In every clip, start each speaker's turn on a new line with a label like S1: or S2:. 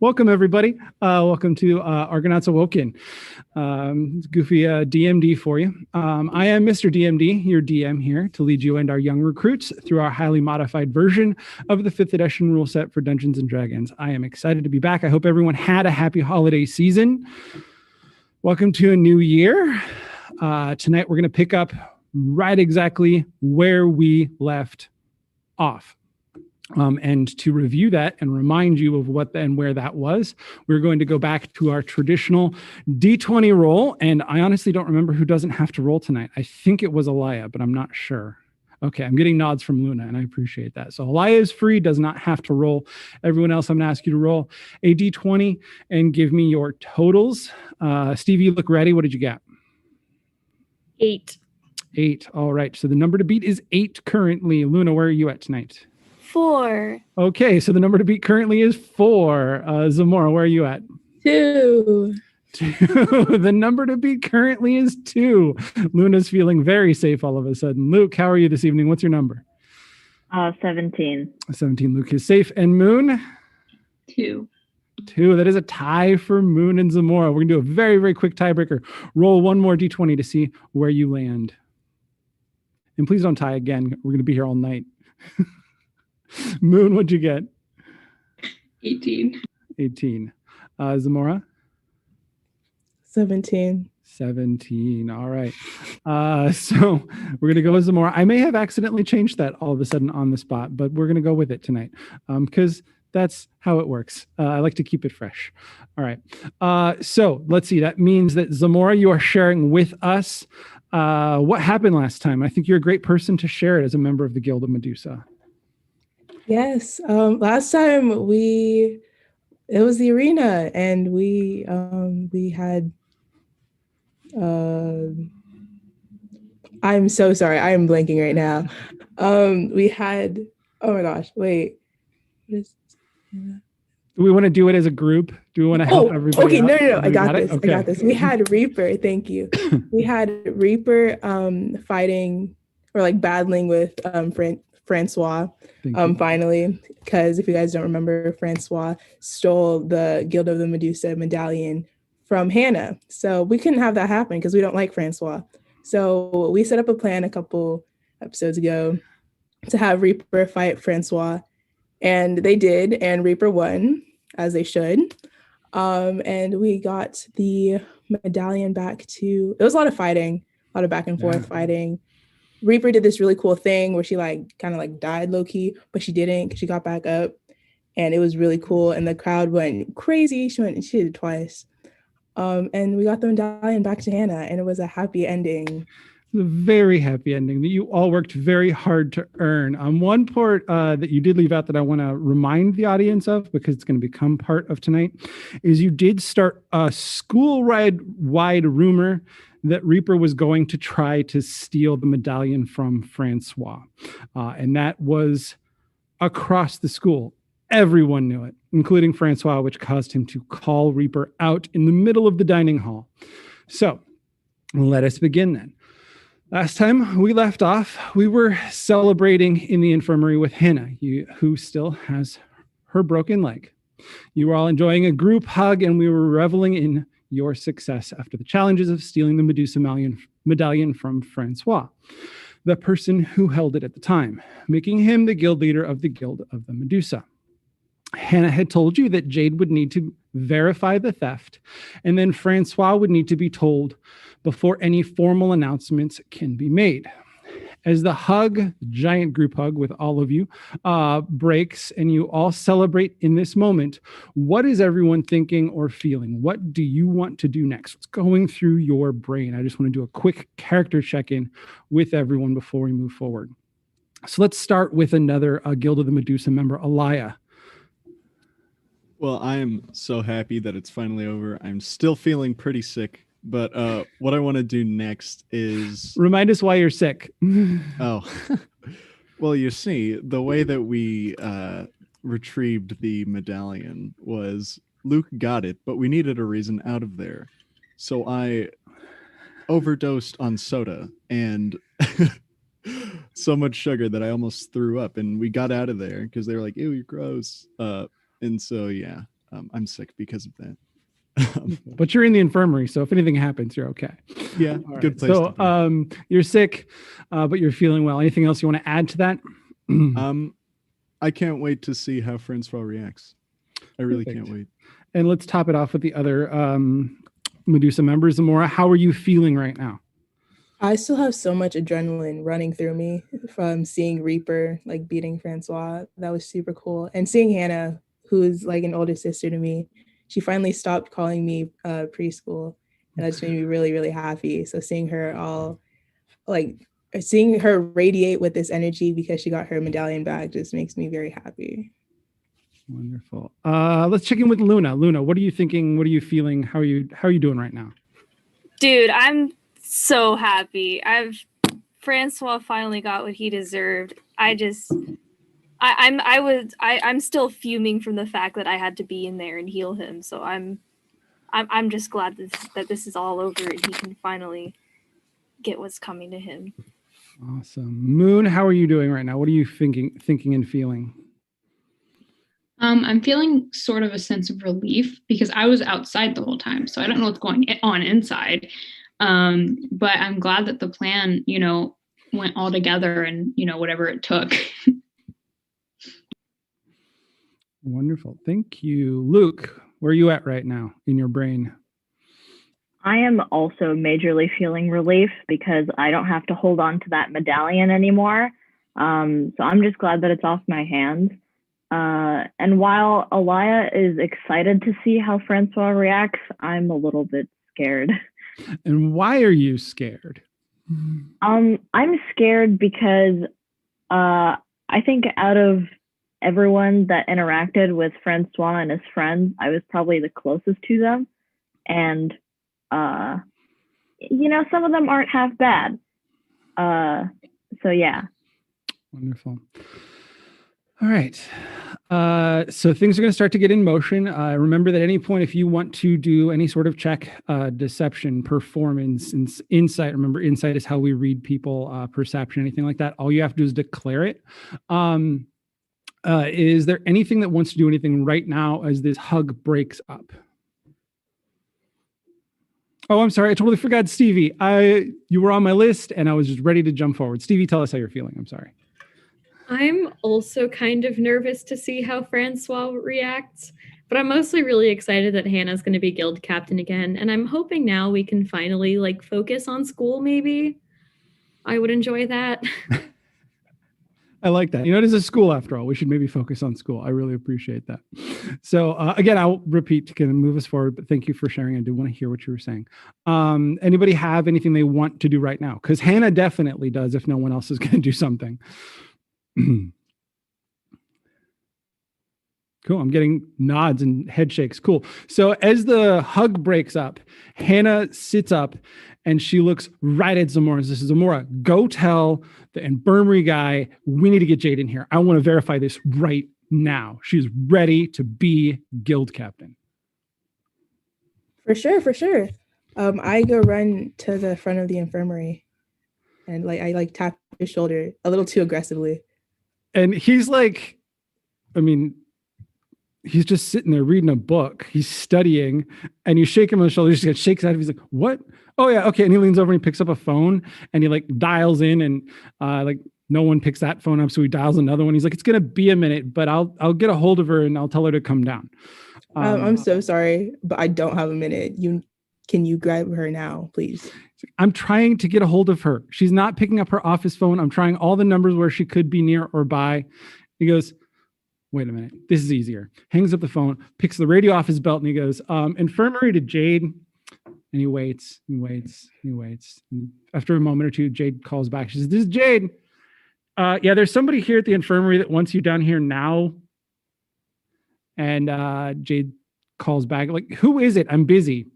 S1: welcome everybody. Welcome to Argonauts Awoken. Goofy DMD for you. I am Mr. DMD, your DM here to lead you and our young recruits through our highly modified version of the 5th edition rule set for Dungeons and Dragons. I am excited to be back. I hope everyone had a happy holiday season. Welcome to a new year. Tonight we're going to pick up right exactly where we left off. And to review that and remind you of what and where that was, we're going to go back to our traditional D20 roll. And I honestly don't remember who doesn't have to roll tonight. I think it was Alaya, but I'm not sure. Okay, I'm getting nods from Luna, and I appreciate that. So Alaya is free, does not have to roll. Everyone else, I'm going to ask you to roll a D20 and give me your totals. Steve, you look ready. What did you get?
S2: 8.
S1: 8. All right. So the number to beat is 8 currently. Luna, where are you at tonight?
S2: 4.
S1: Okay, so the number to beat currently is 4. Zamora, where are you at?
S2: 2.
S1: 2. The number to beat currently is 2. Luna's feeling very safe all of a sudden. Luke, how are you this evening? What's your number?
S3: 17.
S1: 17. Luke is safe. And Moon?
S2: 2.
S1: 2. That is a tie for Moon and Zamora. We're going to do a very, very quick tiebreaker. Roll one more D20 to see where you land. And please don't tie again. We're going to be here all night. Moon, what'd you get?
S2: 18.
S1: 18. Zamora?
S4: 17.
S1: 17. All right. So we're going to go with Zamora. I may have accidentally changed that all of a sudden on the spot, but we're going to go with it tonight because that's how it works. I like to keep it fresh. All right. So let's see. That means that Zamora, you are sharing with us what happened last time. I think you're a great person to share it as a member of the Guild of Medusa.
S4: Yes. Last time it was the arena, and we had. I'm so sorry. I am blanking right now. We had. Oh my gosh! Wait. What is?
S1: Do we want to do it as a group? Do we want to help everybody?
S4: Okay. No. I got this.
S1: Okay.
S4: I got this. We had Reaper. Thank you. We had Reaper fighting or like battling with Francois. Finally, because if you guys don't remember, Francois stole the Guild of the Medusa medallion from Hannah. So we couldn't have that happen because we don't like Francois. So we set up a plan a couple episodes ago to have Reaper fight Francois. And they did, and Reaper won, as they should. And we got the medallion back to... It was a lot of fighting, a lot of back and forth fighting. Reaper did this really cool thing where she kind of died low-key, but she didn't because she got back up. And it was really cool. And the crowd went crazy. She did it twice. And we got the medallion back to Hannah, and it was a happy ending.
S1: A very happy ending that you all worked very hard to earn. One part that you did leave out that I want to remind the audience of, because it's going to become part of tonight, is you did start a school-wide rumor that Reaper was going to try to steal the medallion from Francois. And that was across the school. Everyone knew it, including Francois, which caused him to call Reaper out in the middle of the dining hall. So let us begin then. Last time we left off, we were celebrating in the infirmary with Hannah, who still has her broken leg. You were all enjoying a group hug, and we were reveling in your success after the challenges of stealing the Medusa medallion from Francois, the person who held it at the time, making him the guild leader of the Guild of the Medusa. Hannah had told you that Jade would need to verify the theft, and then Francois would need to be told before any formal announcements can be made. As the hug, giant group hug with all of you, breaks and you all celebrate in this moment, what is everyone thinking or feeling? What do you want to do next? What's going through your brain? I just want to do a quick character check-in with everyone before we move forward. So let's start with another Guild of the Medusa member, Alaya.
S5: Well, I am so happy that it's finally over. I'm still feeling pretty sick. But what I want to do next is...
S1: Remind us why you're sick.
S5: Oh. Well, you see, the way that we retrieved the medallion was Luke got it, but we needed a reason out of there. So I overdosed on soda and so much sugar that I almost threw up. And we got out of there because they were like, ew, you're gross. And so, yeah, I'm sick because of that.
S1: But you're in the infirmary, so if anything happens, you're okay.
S5: Yeah,
S1: All
S5: good
S1: right.
S5: place to
S1: So
S5: be.
S1: you're sick, but you're feeling well. Anything else you want to add to that?
S5: I can't wait to see how Francois reacts. I really
S1: Perfect.
S5: can't wait.
S1: And let's top it off with the other Medusa members. Zamora, how are you feeling right now?
S4: I still have so much adrenaline running through me from seeing Reaper like beating Francois. That was super cool. And seeing Hannah, who's like an older sister to me, she finally stopped calling me preschool. And that just made me really, really happy. So seeing her all like seeing her radiate with this energy because she got her medallion back just makes me very happy.
S1: Wonderful. Let's check in with Luna. Luna, what are you thinking? What are you feeling? How are you doing right now?
S2: Dude, I'm so happy. Francois finally got what he deserved. I'm still fuming from the fact that I had to be in there and heal him. So I'm just glad that this is all over and he can finally get what's coming to him.
S1: Awesome. Moon, how are you doing right now? What are you thinking and feeling?
S6: I'm feeling sort of a sense of relief because I was outside the whole time, so I don't know what's going on inside. But I'm glad that the plan, went all together and, whatever it took.
S1: Wonderful. Thank you. Luke, where are you at right now in your brain?
S3: I am also majorly feeling relief because I don't have to hold on to that medallion anymore. So I'm just glad that it's off my hands. And while Alaya is excited to see how Francois reacts, I'm a little bit scared.
S1: And why are you scared?
S3: I'm scared because I think out of everyone that interacted with Francois and his friends, I was probably the closest to them. And, some of them aren't half bad. So, yeah.
S1: Wonderful. All right. So things are going to start to get in motion. Remember that at any point, if you want to do any sort of check, deception, performance, insight, remember insight is how we read people, perception, anything like that. All you have to do is declare it. Is there anything that wants to do anything right now as this hug breaks up? Oh, I'm sorry. I totally forgot Stevie. You were on my list and I was just ready to jump forward. Stevie, tell us how you're feeling. I'm sorry.
S7: I'm also kind of nervous to see how Francois reacts, but I'm mostly really excited that Hannah's going to be guild captain again. And I'm hoping now we can finally focus on school. Maybe I would enjoy that.
S1: I like that. It is a school after all. We should maybe focus on school. I really appreciate that. So again, I'll repeat to kind of move us forward, but thank you for sharing. I do want to hear what you were saying. Anybody have anything they want to do right now? Because Hannah definitely does if no one else is going to do something. Cool. I'm getting nods and head shakes. Cool. So as the hug breaks up, Hannah sits up and she looks right at Zamora. This is Zamora. Go tell the infirmary guy we need to get Jade in here. I want to verify this right now. She's ready to be guild captain.
S4: For sure. I go run to the front of the infirmary and I tap his shoulder a little too aggressively.
S1: And he's he's just sitting there reading a book. He's studying, and you shake him on the shoulder. He just shakes out of. He's like, "What? Oh yeah, okay." And he leans over and he picks up a phone, and he dials in, and no one picks that phone up, so he dials another one. He's like, "It's gonna be a minute, but I'll get a hold of her and I'll tell her to come down."
S4: I'm so sorry, but I don't have a minute. Can you grab her now, please?
S1: I'm trying to get a hold of her. She's not picking up her office phone. I'm trying all the numbers where she could be near or by. He goes, wait a minute. This is easier. Hangs up the phone, picks the radio off his belt, and he goes, infirmary to Jade. And he waits. And after a moment or two, Jade calls back. She says, this is Jade. Yeah, there's somebody here at the infirmary that wants you down here now. And Jade calls back, who is it? I'm busy.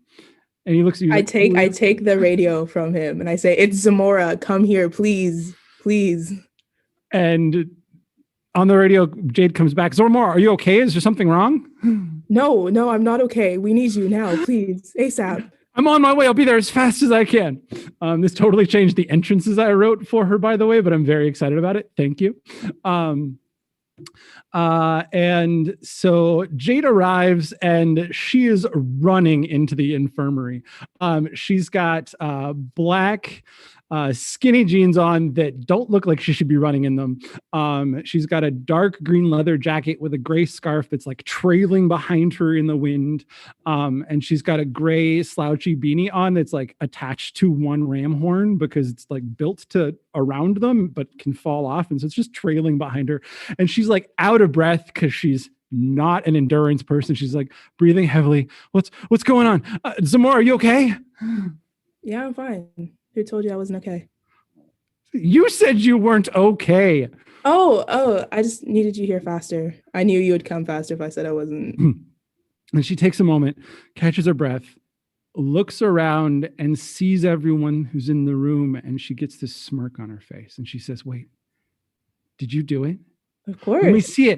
S1: And he looks at you.
S4: I take the radio from him and I say, it's Zamora. Come here, please.
S1: And on the radio, Jade comes back. Zamora, are you okay? Is there something wrong?
S4: No, I'm not okay. We need you now, please. ASAP.
S1: I'm on my way. I'll be there as fast as I can. This totally changed the entrances I wrote for her, by the way, but I'm very excited about it. Thank you. And so Jade arrives and she is running into the infirmary. She's got black skinny jeans on that don't look like she should be running in them. She's got a dark green leather jacket with a gray scarf that's like trailing behind her in the wind. And she's got a gray slouchy beanie on that's like attached to one ram horn because it's like built to around them, but can fall off. And so it's just trailing behind her. And she's like out of breath because she's not an endurance person. She's like breathing heavily. What's going on? Zamora, are you okay?
S4: Yeah, I'm fine. Who told you I wasn't okay?
S1: You said you weren't okay.
S4: Oh, I just needed you here faster. I knew you would come faster if I said I wasn't.
S1: And she takes a moment, catches her breath, looks around and sees everyone who's in the room. And she gets this smirk on her face. And she says, wait, did you do it?
S4: Of course.
S1: Let me see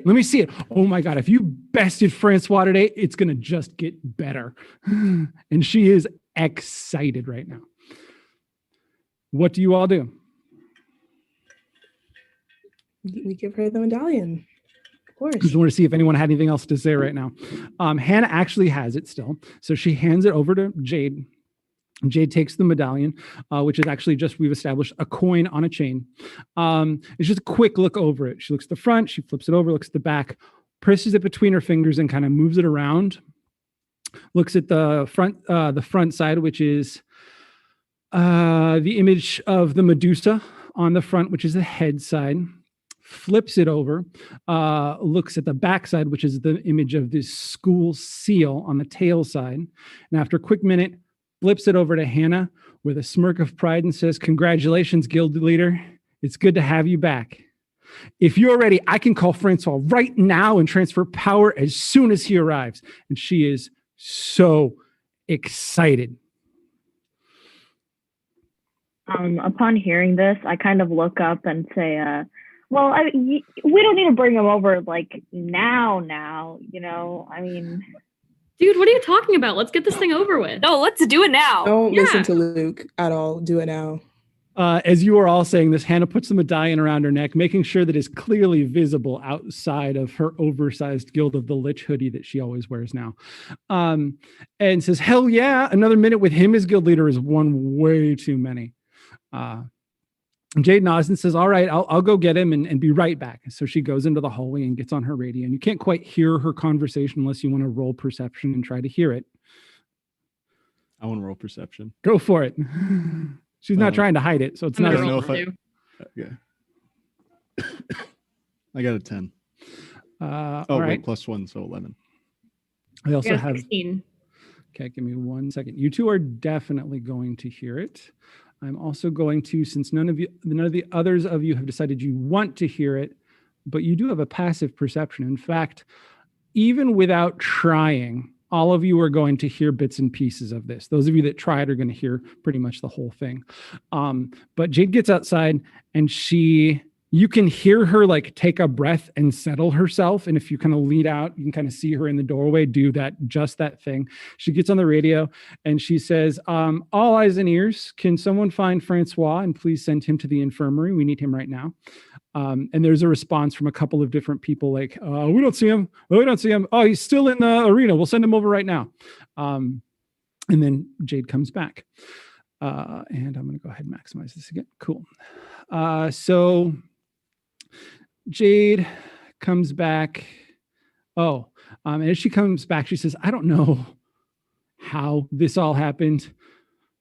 S1: it. Oh my God. If you bested Francois today, it's going to just get better. And she is excited right now. What do you all do?
S4: We give her the medallion. Of course.
S1: Just want to see if anyone had anything else to say right now. Hannah actually has it still. So she hands it over to Jade. Jade takes the medallion, which is actually just, we've established, a coin on a chain. It's just a quick look over it. She looks at the front, she flips it over, looks at the back, presses it between her fingers and kind of moves it around. Looks at the front side, which is the image of the Medusa on the front, which is the head side. Flips it over, looks at the back side, which is the image of this school seal on the tail side. And after a quick minute, flips it over to Hannah with a smirk of pride and says, congratulations, guild leader. It's good to have you back. If you're ready, I can call Francois right now and transfer power as soon as he arrives. And she is so excited.
S3: Upon hearing this, I kind of look up and say, we don't need to bring him over like now, you know, I mean.
S7: Dude, what are you talking about? Let's get this thing over with.
S2: No, let's do it now.
S4: Don't listen to Luke at all. Do it now.
S1: As you are all saying this, Hannah puts the medallion around her neck, making sure that it's clearly visible outside of her oversized Guild of the Lich hoodie that she always wears now. And says, hell yeah, another minute with him as guild leader is one way too many. Jade nods and says, all right, I'll go get him and be right back. So she goes into the hallway and gets on her radio. And you can't quite hear her conversation unless you want to roll perception and try to hear it.
S5: I want to roll perception.
S1: Go for it. She's not trying to hide it, so it's not.
S5: I don't know if okay. I got a 10.
S1: All
S5: wait,
S1: right.
S5: plus 1, so 11.
S1: I also have
S7: 16.
S1: Okay, give me 1 second. You two are definitely going to hear it. I'm also going to, since none of the others of you have decided you want to hear it, but you do have a passive perception. In fact, even without trying, all of you are going to hear bits and pieces of this. Those of you that tried are going to hear pretty much the whole thing. But Jade gets outside and you can hear her like take a breath and settle herself. And if you kind of lead out, you can kind of see her in the doorway, do just that thing. She gets on the radio and she says, all eyes and ears, can someone find Francois and please send him to the infirmary? We need him right now. And there's a response from a couple of different people like, we don't see him. Oh, we don't see him. Oh, he's still in the arena. We'll send him over right now. And then Jade comes back. And I'm going to go ahead and maximize this again. Cool. So Jade comes back. And as she comes back, she says, I don't know how this all happened,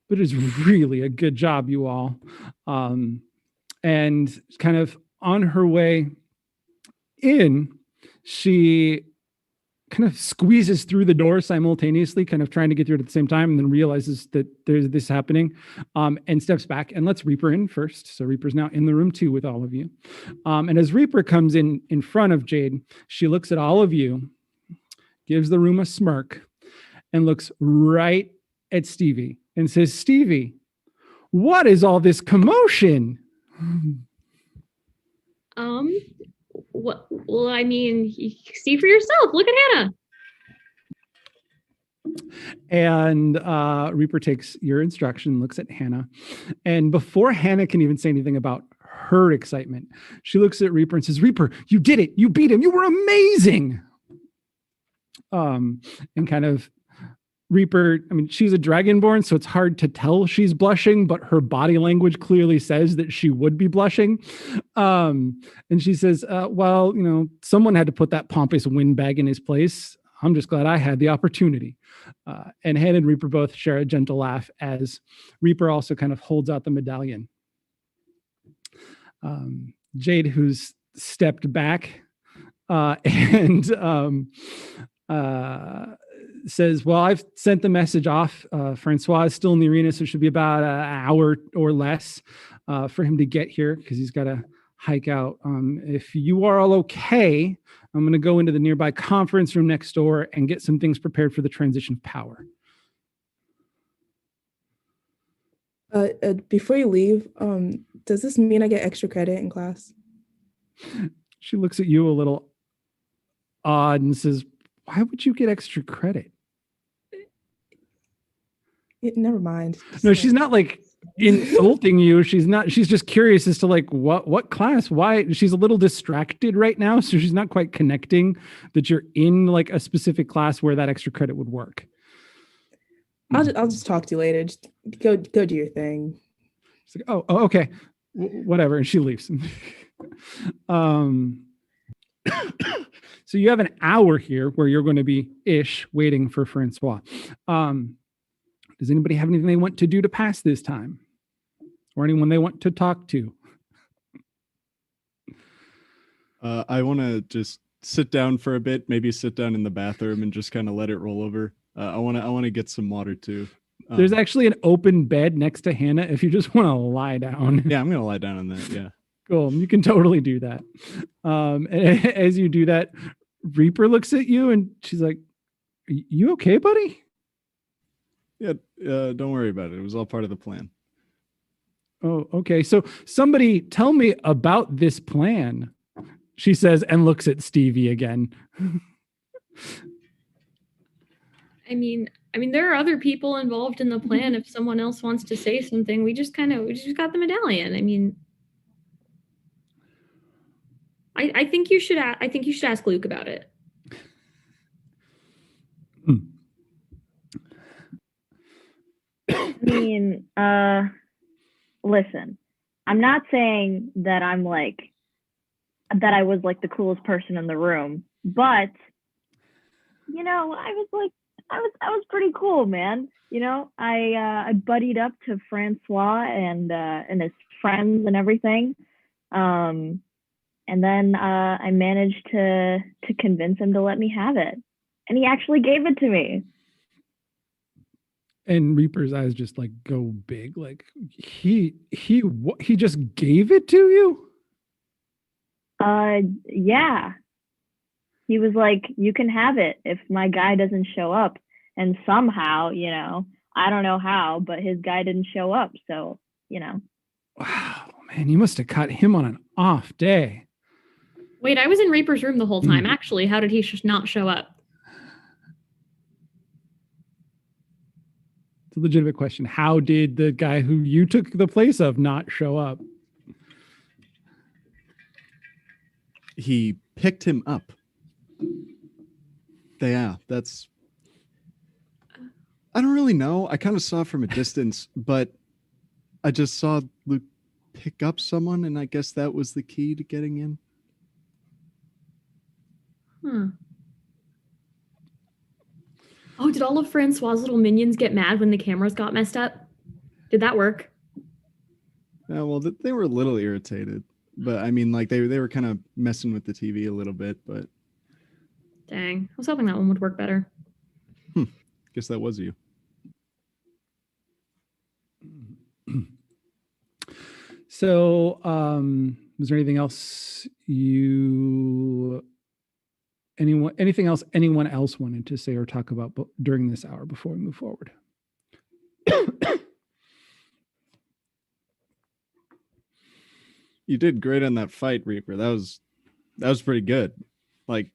S1: but it's really a good job, you all. And kind of on her way in, she kind of squeezes through the door simultaneously, kind of trying to get through it at the same time, and then realizes that there's this happening, and steps back and lets Reaper in first. So Reaper's now in the room too with all of you. And as Reaper comes in front of Jade, she looks at all of you, gives the room a smirk, and looks right at Stevie and says, Stevie, what is all this commotion?
S7: What? Well, I mean, you see for yourself. Look at Hannah.
S1: And Reaper takes your instruction, looks at Hannah, and before Hannah can even say anything about her excitement. She looks at Reaper and says, Reaper, you did it. You beat him. You were amazing. And kind of Reaper, I mean, she's a dragonborn, so it's hard to tell she's blushing, but her body language clearly says that she would be blushing. And she says, well, you know, someone had to put that pompous windbag in his place. I'm just glad I had the opportunity. And Han and Reaper both share a gentle laugh as Reaper also kind of holds out the medallion. Jade, who's stepped back and says, well, I've sent the message off. Francois is still in the arena, so it should be about an hour or less for him to get here because he's got to hike out. If you are all okay, I'm going to go into the nearby conference room next door and get some things prepared for the transition of power.
S4: Before you leave, does this mean I get extra credit in class?
S1: She looks at you a little odd and says, why would you get extra credit?
S4: Never mind.
S1: No, she's not like insulting you. She's just curious as to like what class, why. She's a little distracted right now, so she's not quite connecting that you're in like a specific class where that extra credit would work.
S4: I'll just talk to you later. Just go do your thing.
S1: She's like, oh okay. Whatever. And she leaves. So you have an hour here where you're going to be waiting for Francois. Does anybody have anything they want to do to pass this time? Or anyone they want to talk to?
S5: I want to just sit down for a bit, maybe sit down in the bathroom and just kind of let it roll over. I want to get some water too.
S1: There's actually an open bed next to Hannah if you just want to lie down.
S5: Yeah, I'm going to lie down on that. Yeah.
S1: Cool. You can totally do that. As you do that, Reaper looks at you and she's like, you okay, buddy?
S5: Yeah, don't worry about it. It was all part of the plan.
S1: Oh, okay. So somebody tell me about this plan, she says, and looks at Stevie again.
S7: I mean, there are other people involved in the plan. If someone else wants to say something, we just got the medallion. I mean, I think you should ask Luke about it.
S3: I mean, listen, I'm not saying that I was like the coolest person in the room, but you know, I was pretty cool, man. You know, I buddied up to Francois and his friends and everything. And then I managed to convince him to let me have it. And he actually gave it to me.
S1: And Reaper's eyes just like go big. Like he just gave it to you?
S3: Yeah. He was like, you can have it if my guy doesn't show up. And somehow, you know, I don't know how, but his guy didn't show up. So, you know.
S1: Wow, man, you must have caught him on an off day.
S7: Wait, I was in Reaper's room the whole time. Actually, how did he not show up?
S1: It's a legitimate question. How did the guy who you took the place of not show up?
S5: He picked him up. Yeah, that's... I don't really know. I kind of saw from a distance, but I just saw Luke pick up someone, and I guess that was the key to getting in.
S7: Oh, did all of Francois' little minions get mad when the cameras got messed up? Did that work?
S5: Yeah, well, they were a little irritated, but I mean, like they were kind of messing with the TV a little bit, but...
S7: Dang, I was hoping that one would work better.
S5: Guess that was you.
S1: So, was there anything else anything else anyone else wanted to say or talk about during this hour before we move forward?
S5: You did great on that fight, Reaper. That was pretty good. Like,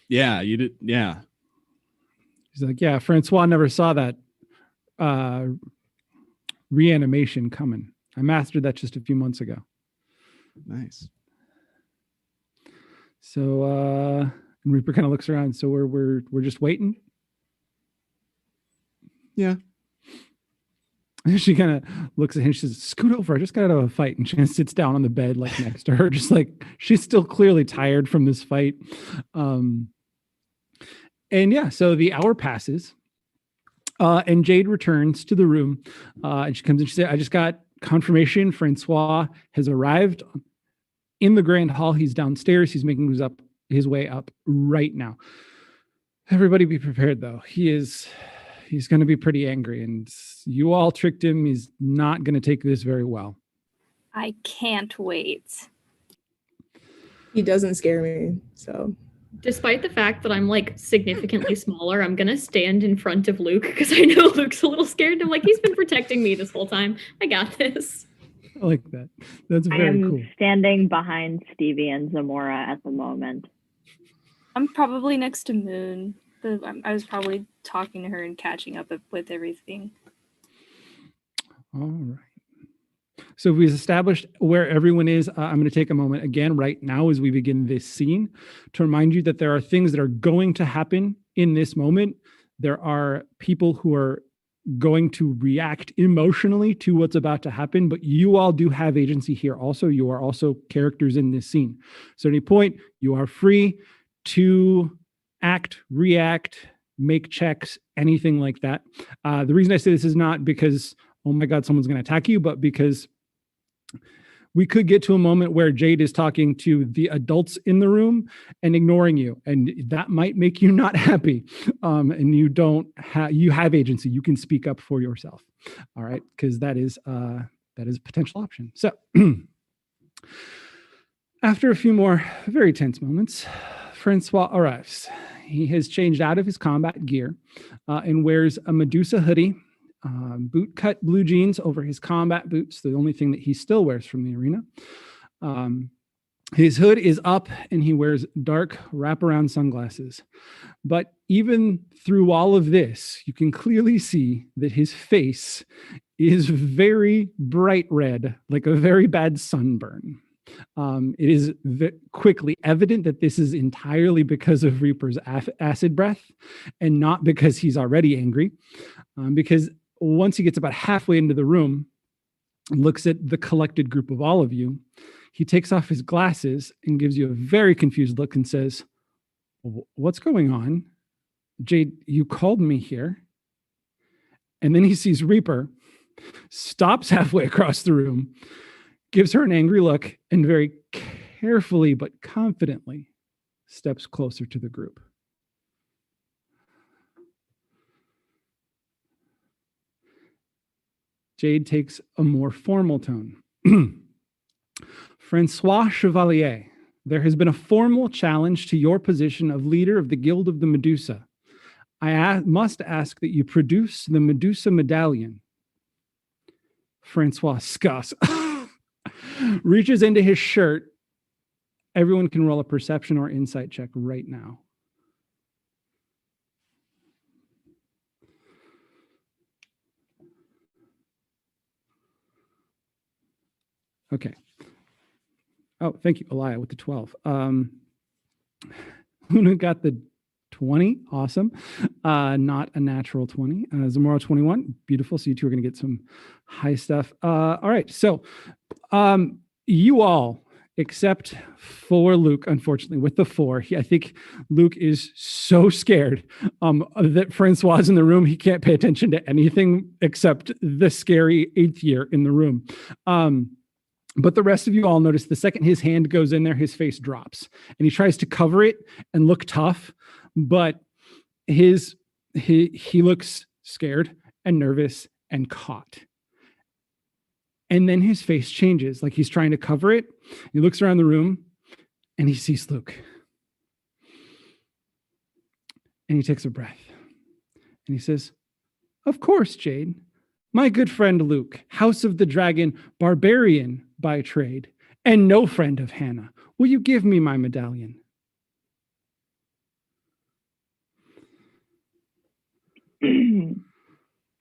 S5: yeah, you did. Yeah.
S1: He's like, yeah, Francois never saw that reanimation coming. I mastered that just a few months ago.
S5: Nice.
S1: So and Reaper kind of looks around. So we're just waiting.
S5: Yeah.
S1: She kind of looks at him. She says, "Scoot over. I just got out of a fight." And she sits down on the bed, like next to her, just like she's still clearly tired from this fight. And yeah, so the hour passes, and Jade returns to the room, and she comes and she says, "I just got confirmation. Francois has arrived in the grand hall. He's downstairs. He's making his way up right now. Everybody be prepared, though. He's going to be pretty angry, and you all tricked him. He's not going to take this very well."
S2: I can't wait.
S4: He doesn't scare me, so.
S7: Despite the fact that I'm like significantly smaller, I'm gonna stand in front of Luke because I know Luke's a little scared. I'm like, he's been protecting me this whole time. I got this.
S1: I like that. That's
S3: I
S1: very
S3: am
S1: cool.
S3: standing behind Stevie and Zamora at the moment.
S2: I'm probably next to Moon. I was probably talking to her and catching up with everything.
S1: All right. So we've established where everyone is. I'm going to take a moment again right now as we begin this scene to remind you that there are things that are going to happen in this moment. There are people who are going to react emotionally to what's about to happen, but you all do have agency here also. You are also characters in this scene. So at any point, you are free to act, react, make checks, anything like that. The reason I say this is not because, oh my God, someone's going to attack you, but because we could get to a moment where Jade is talking to the adults in the room and ignoring you, and that might make you not happy. And you have agency. You can speak up for yourself. All right, because that is a potential option. So after a few more very tense moments, Francois arrives. He has changed out of his combat gear and wears a Medusa hoodie, boot-cut blue jeans over his combat boots, the only thing that he still wears from the arena. His hood is up, and he wears dark wraparound sunglasses. But even through all of this, you can clearly see that his face is very bright red, like a very bad sunburn. It is quickly evident that this is entirely because of Reaper's acid breath and not because he's already angry. Because once he gets about halfway into the room and looks at the collected group of all of you, he takes off his glasses and gives you a very confused look and says, "What's going on? Jade, you called me here." And then he sees Reaper, stops halfway across the room, gives her an angry look, and very carefully but confidently steps closer to the group. Jade takes a more formal tone. "Francois Chevalier, there has been a formal challenge to your position of leader of the Guild of the Medusa. I must ask that you produce the Medusa Medallion." Francois scoffs, reaches into his shirt. Everyone can roll a perception or insight check right now. Okay. Oh, thank you, Elia, with the 12. Luna got the 20. Awesome. Not a natural 20. Zamora 21. Beautiful. So you two are going to get some high stuff. All right. So you all, except for Luke, unfortunately, with the 4, I think Luke is so scared that Francois is in the room. He can't pay attention to anything except the scary 8th year in the room. But the rest of you all notice the second his hand goes in there, his face drops, and he tries to cover it and look tough, but he looks scared and nervous and caught. And then his face changes, like he's trying to cover it. He looks around the room and he sees Luke. And he takes a breath and he says, "Of course, Jade. My good friend Luke, House of the Dragon, barbarian by trade, and no friend of Hannah. Will you give me my medallion?"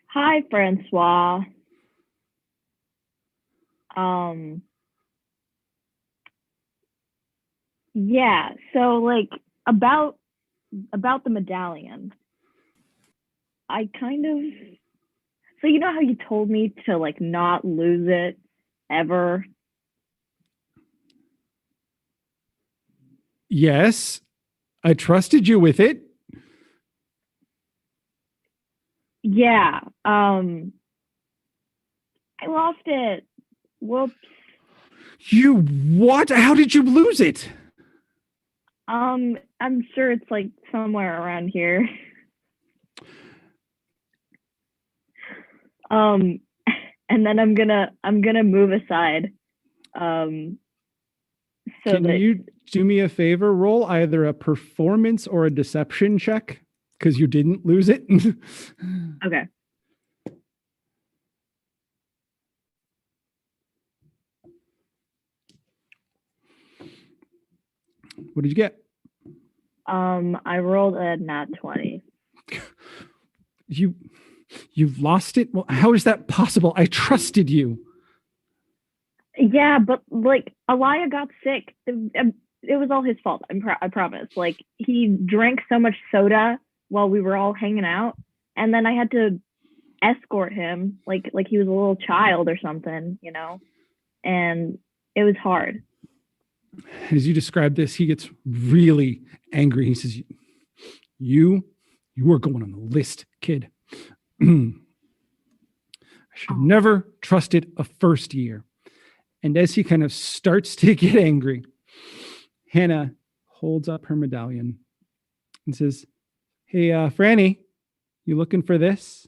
S3: Hi, Francois. Yeah, so like about the medallion. I kind of so you know how you told me to like not lose it ever?
S1: Yes, I trusted you with it.
S3: Yeah. I lost it. Whoops.
S1: You what? How did you lose it?
S3: I'm sure it's like somewhere around here. And then I'm gonna move aside. So
S1: Can
S3: that
S1: you do me a favor? Roll either a performance or a deception check because you didn't lose it.
S3: okay.
S1: What did you get?
S3: I rolled a nat 20.
S1: You've lost it? Well, how is that possible? I trusted you.
S3: Yeah, but like Elia got sick. It was all his fault. I promise. Like he drank so much soda while we were all hanging out, and then I had to escort him like he was a little child or something, you know. And it was hard.
S1: As you describe this, he gets really angry. He says, You are going on the list, kid. I should have never trusted a first year. And as he kind of starts to get angry, Hannah holds up her medallion and says, Hey, Franny, you looking for this?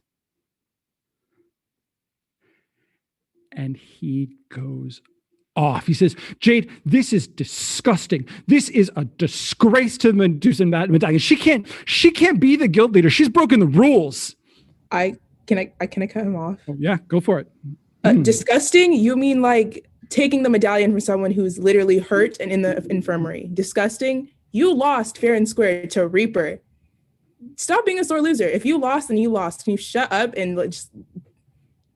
S1: And he goes off. He says, Jade, this is disgusting. This is a disgrace to the Medusa Medallion. She can't be the guild leader. She's broken the rules.
S4: Can I cut him off?
S1: Oh, yeah, go for it.
S4: Disgusting? You mean like taking the medallion from someone who's literally hurt and in the infirmary? Disgusting? You lost fair and square to Reaper. Stop being a sore loser. If you lost, then you lost. Can you shut up and just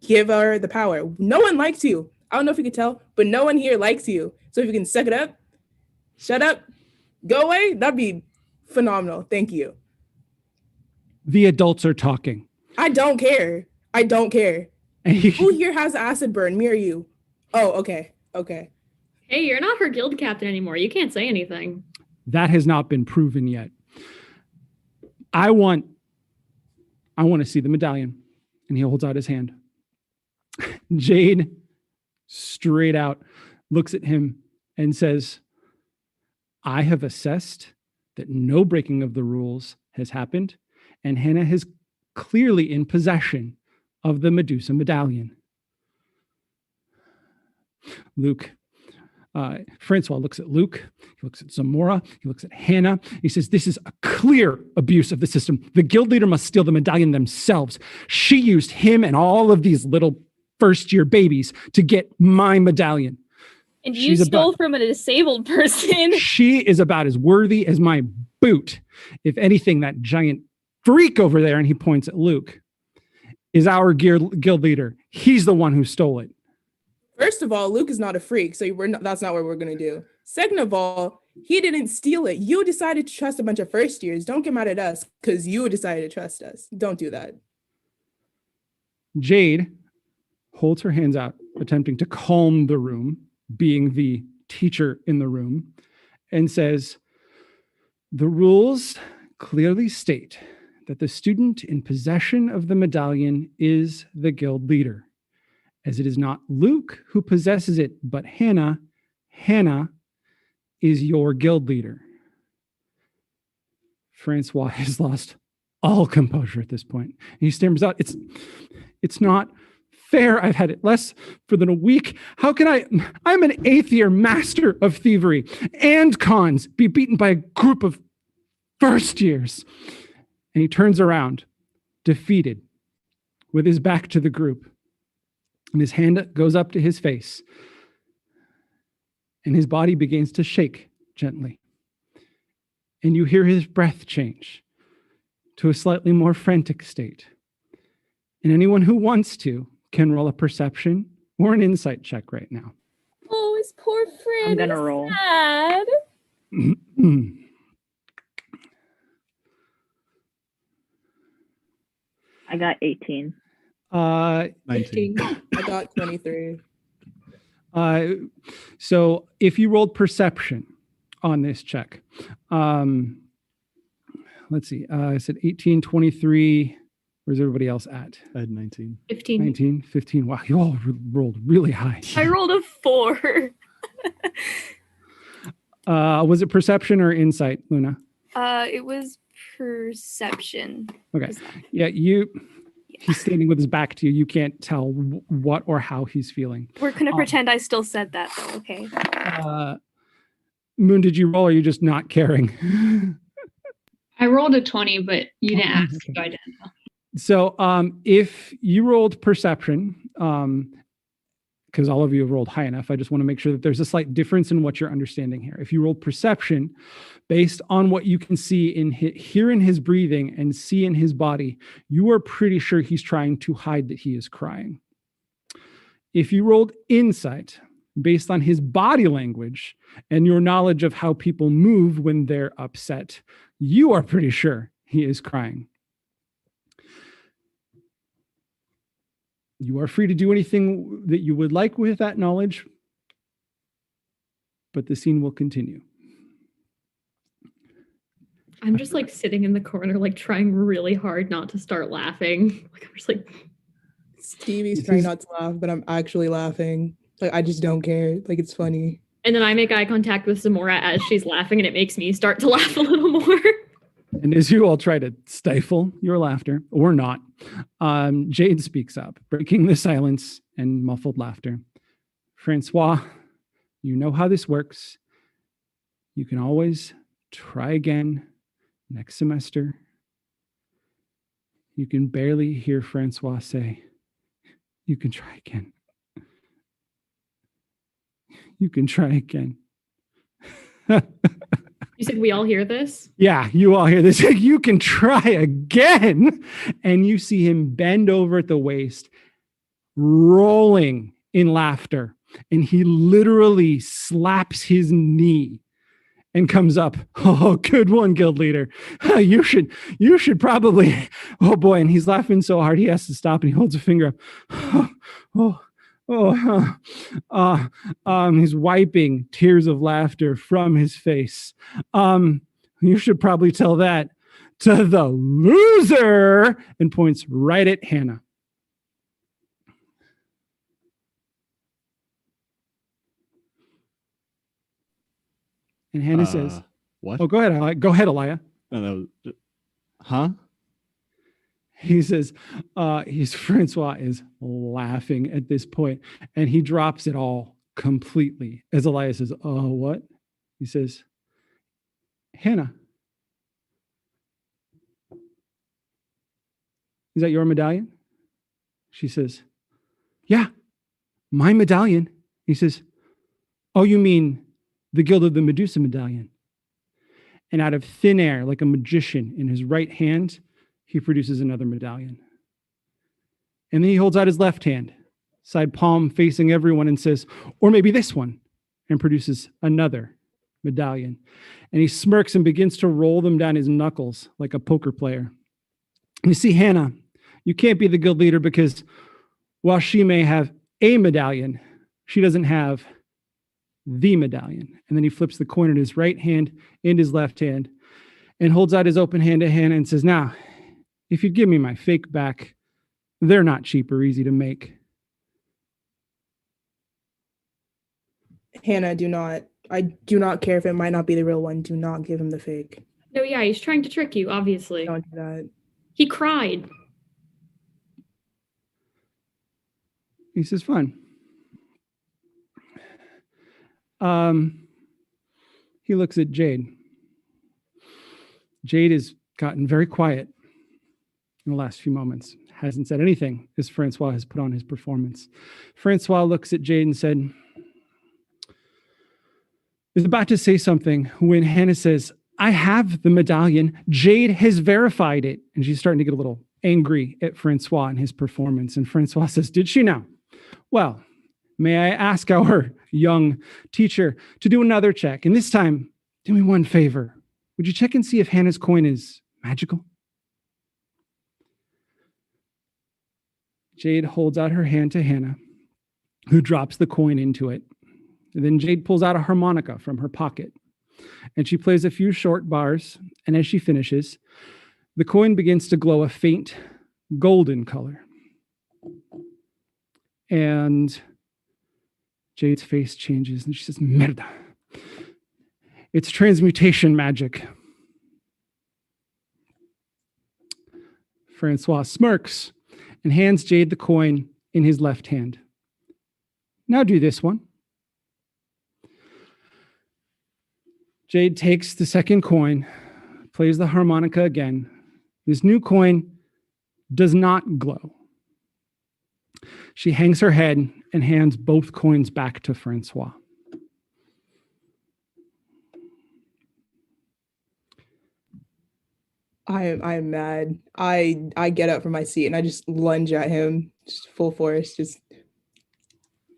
S4: give her the power? No one likes you. I don't know if you can tell, but no one here likes you. So if you can suck it up, shut up, go away, that'd be phenomenal. Thank you.
S1: The adults are talking.
S4: I don't care. Who here has acid burn? Me or you? Oh, okay.
S7: Hey, you're not her guild captain anymore. You can't say anything.
S1: That has not been proven yet. I want to see the medallion. And he holds out his hand. Jade, straight out, looks at him and says, I have assessed that no breaking of the rules has happened, and Hannah is clearly in possession of the Medusa medallion. Francois looks at Luke, he looks at Zamora, he looks at Hannah. He says, this is a clear abuse of the system. The guild leader must steal the medallion themselves. She used him and all of these little first-year babies to get my medallion.
S2: And you stole from a disabled person.
S1: She is about as worthy as my boot. If anything, that giant freak over there, and he points at Luke, is our guild leader. He's the one who stole it.
S4: First of all, Luke is not a freak, so that's not what we're going to do. Second of all, he didn't steal it. You decided to trust a bunch of first years. Don't get mad at us because you decided to trust us. Don't do that.
S1: Jade holds her hands out, attempting to calm the room, being the teacher in the room, and says, the rules clearly state that the student in possession of the medallion is the guild leader. As it is not Luke who possesses it, but Hannah. Hannah is your guild leader. Francois has lost all composure at this point. And he stammers out, it's not fair. I've had it less for than a week. How can I'm an 8th year master of thievery and cons, be beaten by a group of first years? And he turns around, defeated, with his back to the group. And his hand goes up to his face. And his body begins to shake gently. And you hear his breath change to a slightly more frantic state. And anyone who wants to can roll a perception or an insight check right now.
S2: Oh, his poor friend.
S3: I'm gonna roll.
S2: Sad.
S3: I got 18.
S5: 19.
S4: I got 23.
S1: So if you rolled perception on this check, let's see, I said 18, 23. Where's everybody else at?
S5: I had 19.
S7: 15.
S1: 19, 15. Wow, you all rolled really high.
S2: I rolled a 4.
S1: Was it perception or insight, Luna?
S2: It was perception.
S1: Okay. Yeah, he's standing with his back to you. You can't tell what or how he's feeling.
S2: We're gonna pretend I still said that though, okay?
S1: Moon, did you roll or are you just not caring?
S6: I rolled a 20, but you didn't ask,
S1: okay.
S6: so I didn't know.
S1: So if you rolled perception, because all of you have rolled high enough, I just want to make sure that there's a slight difference in what you're understanding here. If you rolled perception, based on what you can see hear in his breathing and see in his body, you are pretty sure he's trying to hide that he is crying. If you rolled insight, based on his body language and your knowledge of how people move when they're upset, you are pretty sure he is crying. You are free to do anything that you would like with that knowledge, but the scene will continue.
S7: I'm just like sitting in the corner, like trying really hard not to start laughing. Like I'm just like
S4: Stevie's trying not to laugh, but I'm actually laughing. Like I just don't care. Like it's funny.
S7: And then I make eye contact with Zamora as she's laughing, and it makes me start to laugh a little more.
S1: And as you all try to stifle your laughter, or not, Jade speaks up, breaking the silence and muffled laughter. Francois, you know how this works. You can always try again next semester. You can barely hear Francois say, "You can try again. You can try again."
S7: You said we all hear this?
S1: Yeah, you all hear this. "You can try again." And you see him bend over at the waist, rolling in laughter. And he literally slaps his knee and comes up. "Oh, good one, guild leader. You should probably," oh boy. And he's laughing so hard, he has to stop and he holds a finger up. He's wiping tears of laughter from his face. "You should probably tell that to the loser," and points right at Hannah. And Hannah says,
S5: "What?
S1: "Oh, go ahead, Elia. Go ahead, Elia."
S5: No. Huh?
S1: He says, Francois is laughing at this point, and he drops it all completely. As Elia says, "Oh, what?" He says, "Hannah, is that your medallion?" She says, "Yeah, my medallion." He says, "Oh, you mean the Guild of the Medusa Medallion?" And out of thin air, like a magician, in his right hand, he produces another medallion. And then he holds out his left hand, side palm facing everyone, and says, "Or maybe this one," and produces another medallion. And he smirks and begins to roll them down his knuckles like a poker player. And you see Hannah, you can't be the guild leader because while she may have a medallion, she doesn't have the medallion. And then he flips the coin in his right hand and his left hand and holds out his open hand to Hannah and says, "Now, if you'd give me my fake back, they're not cheap or easy to make."
S4: Hannah, I do not care if it might not be the real one. Do not give him the fake.
S7: No, yeah, he's trying to trick you, obviously.
S4: Don't do that.
S7: He cried.
S1: He says, "Fine." He looks at Jade. Jade has gotten very quiet in the last few moments. Hasn't said anything as Francois has put on his performance. Francois looks at Jade and said, is about to say something when Hannah says, "I have the medallion. Jade has verified it." And she's starting to get a little angry at Francois and his performance. And Francois says, "Did she now? Well, may I ask our young teacher to do another check? And this time, do me one favor. Would you check and see if Hannah's coin is magical? Jade holds out her hand to Hannah, who drops the coin into it. And then Jade pulls out a harmonica from her pocket, and she plays a few short bars. And as she finishes, the coin begins to glow a faint golden color. And Jade's face changes, and she says, "Merda. It's transmutation magic." Francois smirks and hands Jade the coin in his left hand. "Now do this one." Jade takes the second coin, plays the harmonica again. This new coin does not glow. She hangs her head and hands both coins back to Francois.
S4: I am mad. I get up from my seat and I just lunge at him, just full force, just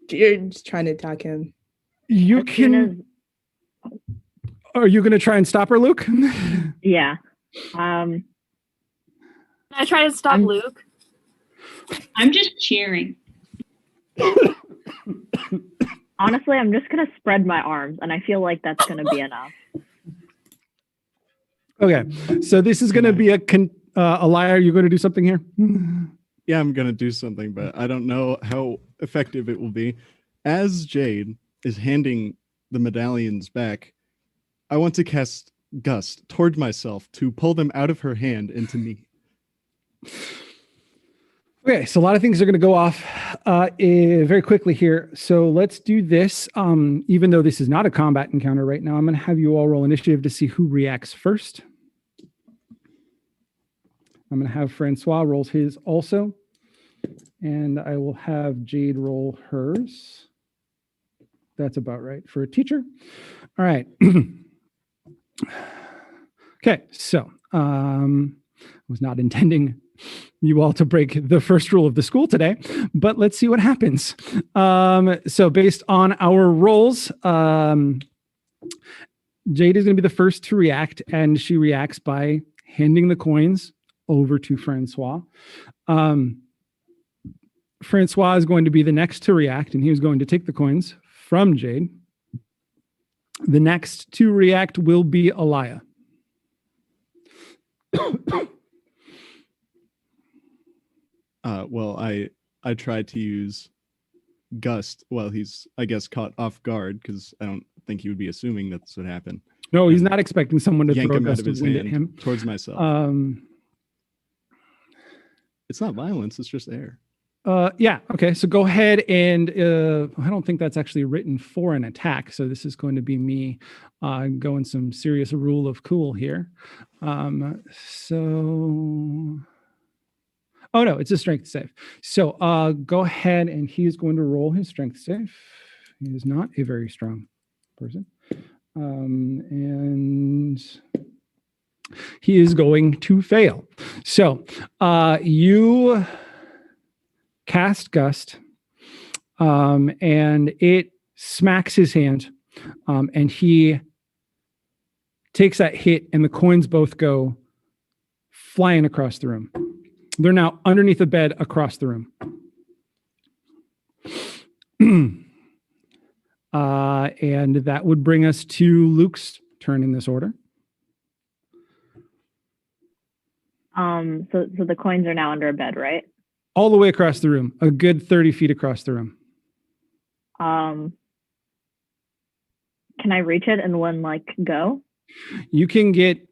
S4: trying to attack him.
S1: You can. Are you going to try and stop her, Luke?
S3: Yeah.
S2: Can I try to stop Luke?
S6: I'm just cheering.
S3: Honestly, I'm just going to spread my arms, and I feel like that's going to be enough.
S1: Okay, so this is going to be a liar. You're going to do something here?
S5: Yeah, I'm going to do something, but I don't know how effective it will be. As Jade is handing the medallions back, I want to cast Gust toward myself to pull them out of her hand into me.
S1: Okay, so a lot of things are going to go off very quickly here. So let's do this. Even though this is not a combat encounter right now, I'm going to have you all roll initiative to see who reacts first. I'm going to have Francois rolls his also. And I will have Jade roll hers. That's about right for a teacher. All right. Okay, so I was not intending you all to break the first rule of the school today, but let's see what happens. So based on our rolls, Jade is going to be the first to react, and she reacts by handing the coins over to Francois. Francois is going to be the next to react, and he is going to take the coins from Jade. The next to react will be Alaya.
S5: Well, I tried to use Gust while he's, I guess, caught off guard, because I don't think he would be assuming that's what happened.
S1: No, he's not expecting someone to
S5: Yank
S1: throw
S5: him out
S1: Gust
S5: of his
S1: wind
S5: hand
S1: at him.
S5: towards myself. It's not violence, it's just air.
S1: Yeah, okay, so go ahead and I don't think that's actually written for an attack, so this is going to be me going some serious rule of cool here. Oh no, it's a strength save. So go ahead, and he's going to roll his strength save. He is not a very strong person. And he is going to fail. So you cast Gust, and it smacks his hand, and he takes that hit, and the coins both go flying across the room. They're now underneath the bed across the room. And that would bring us to Luke's turn in this order.
S3: So the coins are now under a bed, right?
S1: All the way across the room, a good 30 feet across the room.
S3: Can I reach it in one go?
S1: You can get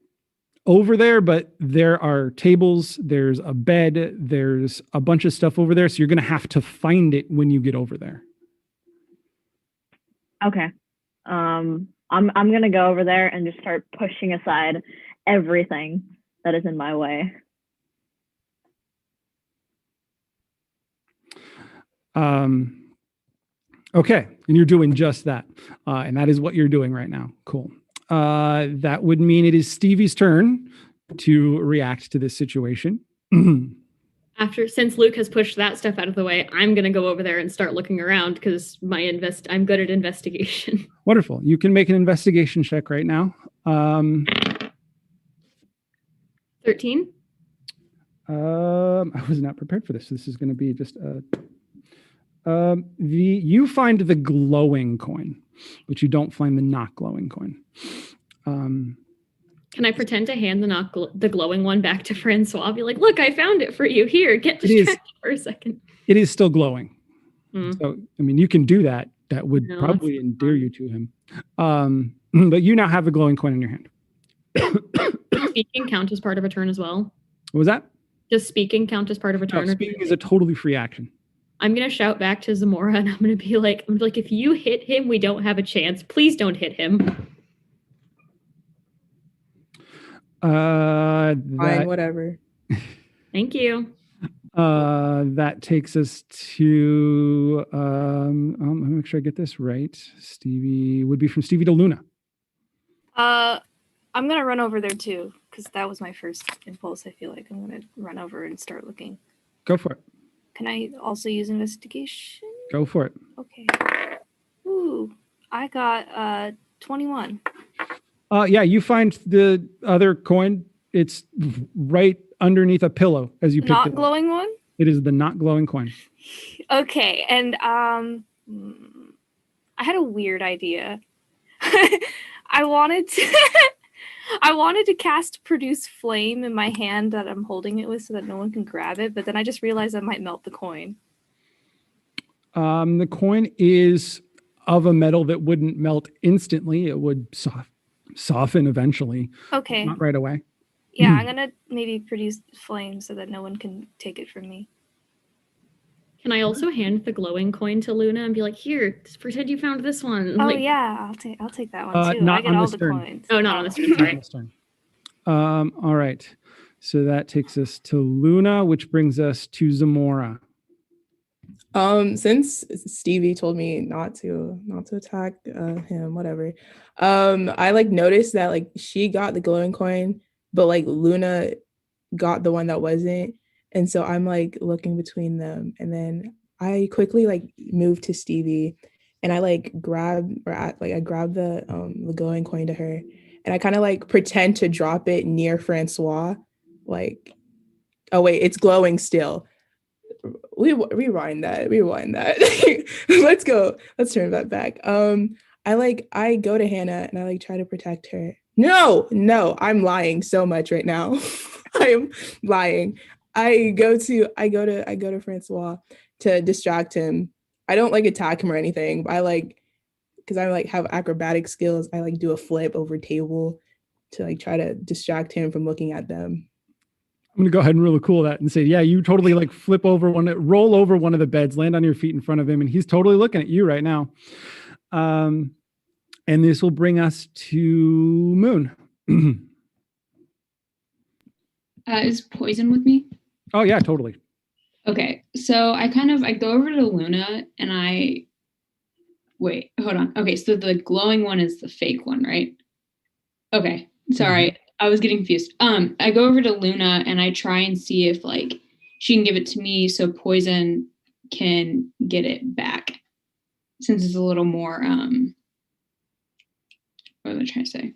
S1: over there, but there are tables, there's a bed, there's a bunch of stuff over there, so you're going to have to find it when you get over there.
S3: Okay. I'm going to go over there and just start pushing aside everything that is in my way.
S1: Okay, and you're doing just that. And that is what you're doing right now. Cool. That would mean it is Stevie's turn to react to this situation.
S7: Since Luke has pushed that stuff out of the way, I'm gonna go over there and start looking around because I'm good at investigation.
S1: Wonderful. You can make an investigation check right now.
S7: 13.
S1: I was not prepared for this. This is going to be just you find the glowing coin, but you don't find the not glowing coin.
S7: Can I pretend to hand the glowing one back to Francois? I'll be like, look, I found it for you. Here, get distracted for a second.
S1: It is still glowing.
S7: Mm.
S1: So, I mean, you can do that. That would probably endear you to him. But you now have the glowing coin in your hand.
S7: Does speaking count as part of a turn as well?
S1: What was that?
S7: Does speaking count as part of a turn?
S1: No, speaking is a totally free action.
S7: I'm going to shout back to Zamora and I'm going to be like, if you hit him, we don't have a chance. Please don't hit him.
S4: Fine, whatever.
S7: Thank you.
S1: That takes us to let me make sure I get this right. Stevie would be from Stevie to Luna.
S2: I'm gonna run over there too, because that was my first impulse. I feel like I'm gonna run over and start looking.
S1: Go for it.
S2: Can I also use investigation?
S1: Go for it.
S2: Okay. Ooh, I got 21.
S1: Yeah, you find the other coin. It's right underneath a pillow as you picked it.
S2: Not glowing one?
S1: It is the not glowing coin.
S2: Okay, and I had a weird idea. I wanted to cast Produce Flame in my hand that I'm holding it with so that no one can grab it, but then I just realized I might melt the coin.
S1: The coin is of a metal that wouldn't melt instantly. It would soften eventually.
S2: Okay.
S1: Not right away.
S2: Yeah, I'm going to maybe produce flame so that no one can take it from me.
S7: Can I also hand the glowing coin to Luna and be like, here, just pretend you found this one?
S2: Oh,
S7: like,
S2: yeah, I'll take that one too.
S1: Not
S2: I get
S1: on
S2: all
S1: this
S2: the
S1: turn.
S2: coins.
S7: Oh, not on this turn. Sorry.
S1: All right. So that takes us to Luna, which brings us to Zamora.
S4: Since Stevie told me not to attack him, whatever. I noticed that she got the glowing coin, but Luna got the one that wasn't. And so I'm looking between them, and then I quickly move to Stevie, and I grab the glowing coin to her, and I kind of pretend to drop it near Francois, oh wait, it's glowing still. Rewind that. Let's go. Let's turn that back. I go to Hannah and I try to protect her. No, I'm lying so much right now. I am lying. I go to Francois to distract him. I don't attack him or anything, but because I have acrobatic skills, I do a flip over table to try to distract him from looking at them.
S1: I'm going to go ahead and really cool that and say, yeah, you totally roll over one of the beds, land on your feet in front of him, and he's totally looking at you right now. And this will bring us to Moon.
S6: Is Poison with me?
S1: Oh, yeah, totally.
S6: Okay, so I go over to Luna and wait, hold on. Okay, so the glowing one is the fake one, right? Okay, sorry. Mm-hmm. I was getting confused. I go over to Luna and I try and see if she can give it to me so Poison can get it back. Since it's a little more what am I trying to say?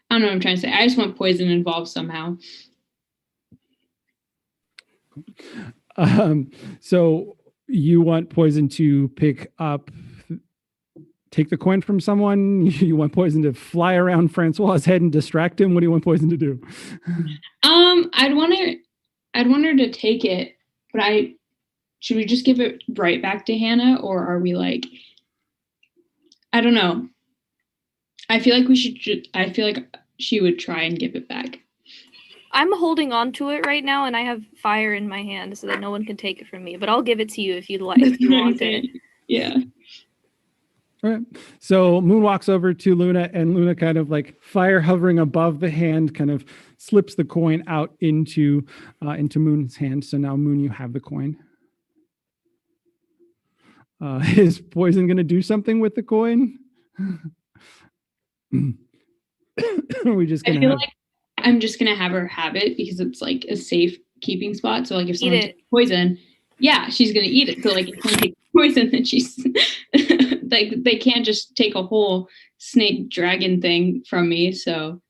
S6: I don't know what I'm trying to say. I just want Poison involved somehow.
S1: So you want Poison to take the coin from someone? You want Poison to fly around Francois' head and distract him? What do you want Poison to do?
S6: I'd want her to take it, but should we just give it right back to Hannah, or are we I don't know. I feel like she would try and give it back.
S2: I'm holding on to it right now, and I have fire in my hand so that no one can take it from me. But I'll give it to you if you'd like. If you want it.
S6: Yeah.
S1: All right. So Moon walks over to Luna, and Luna kind of fire hovering above the hand kind of slips the coin out into Moon's hand. So now Moon, you have the coin. Is Poison going to do something with the coin? Are we just going to
S6: I'm just going to have her have it because it's a safe keeping spot. So like if
S2: Eat
S6: someone
S2: it.
S6: takes poison, yeah, she's gonna eat it. So like if someone takes poison, then she's like they can't just take a whole snake dragon thing from me. So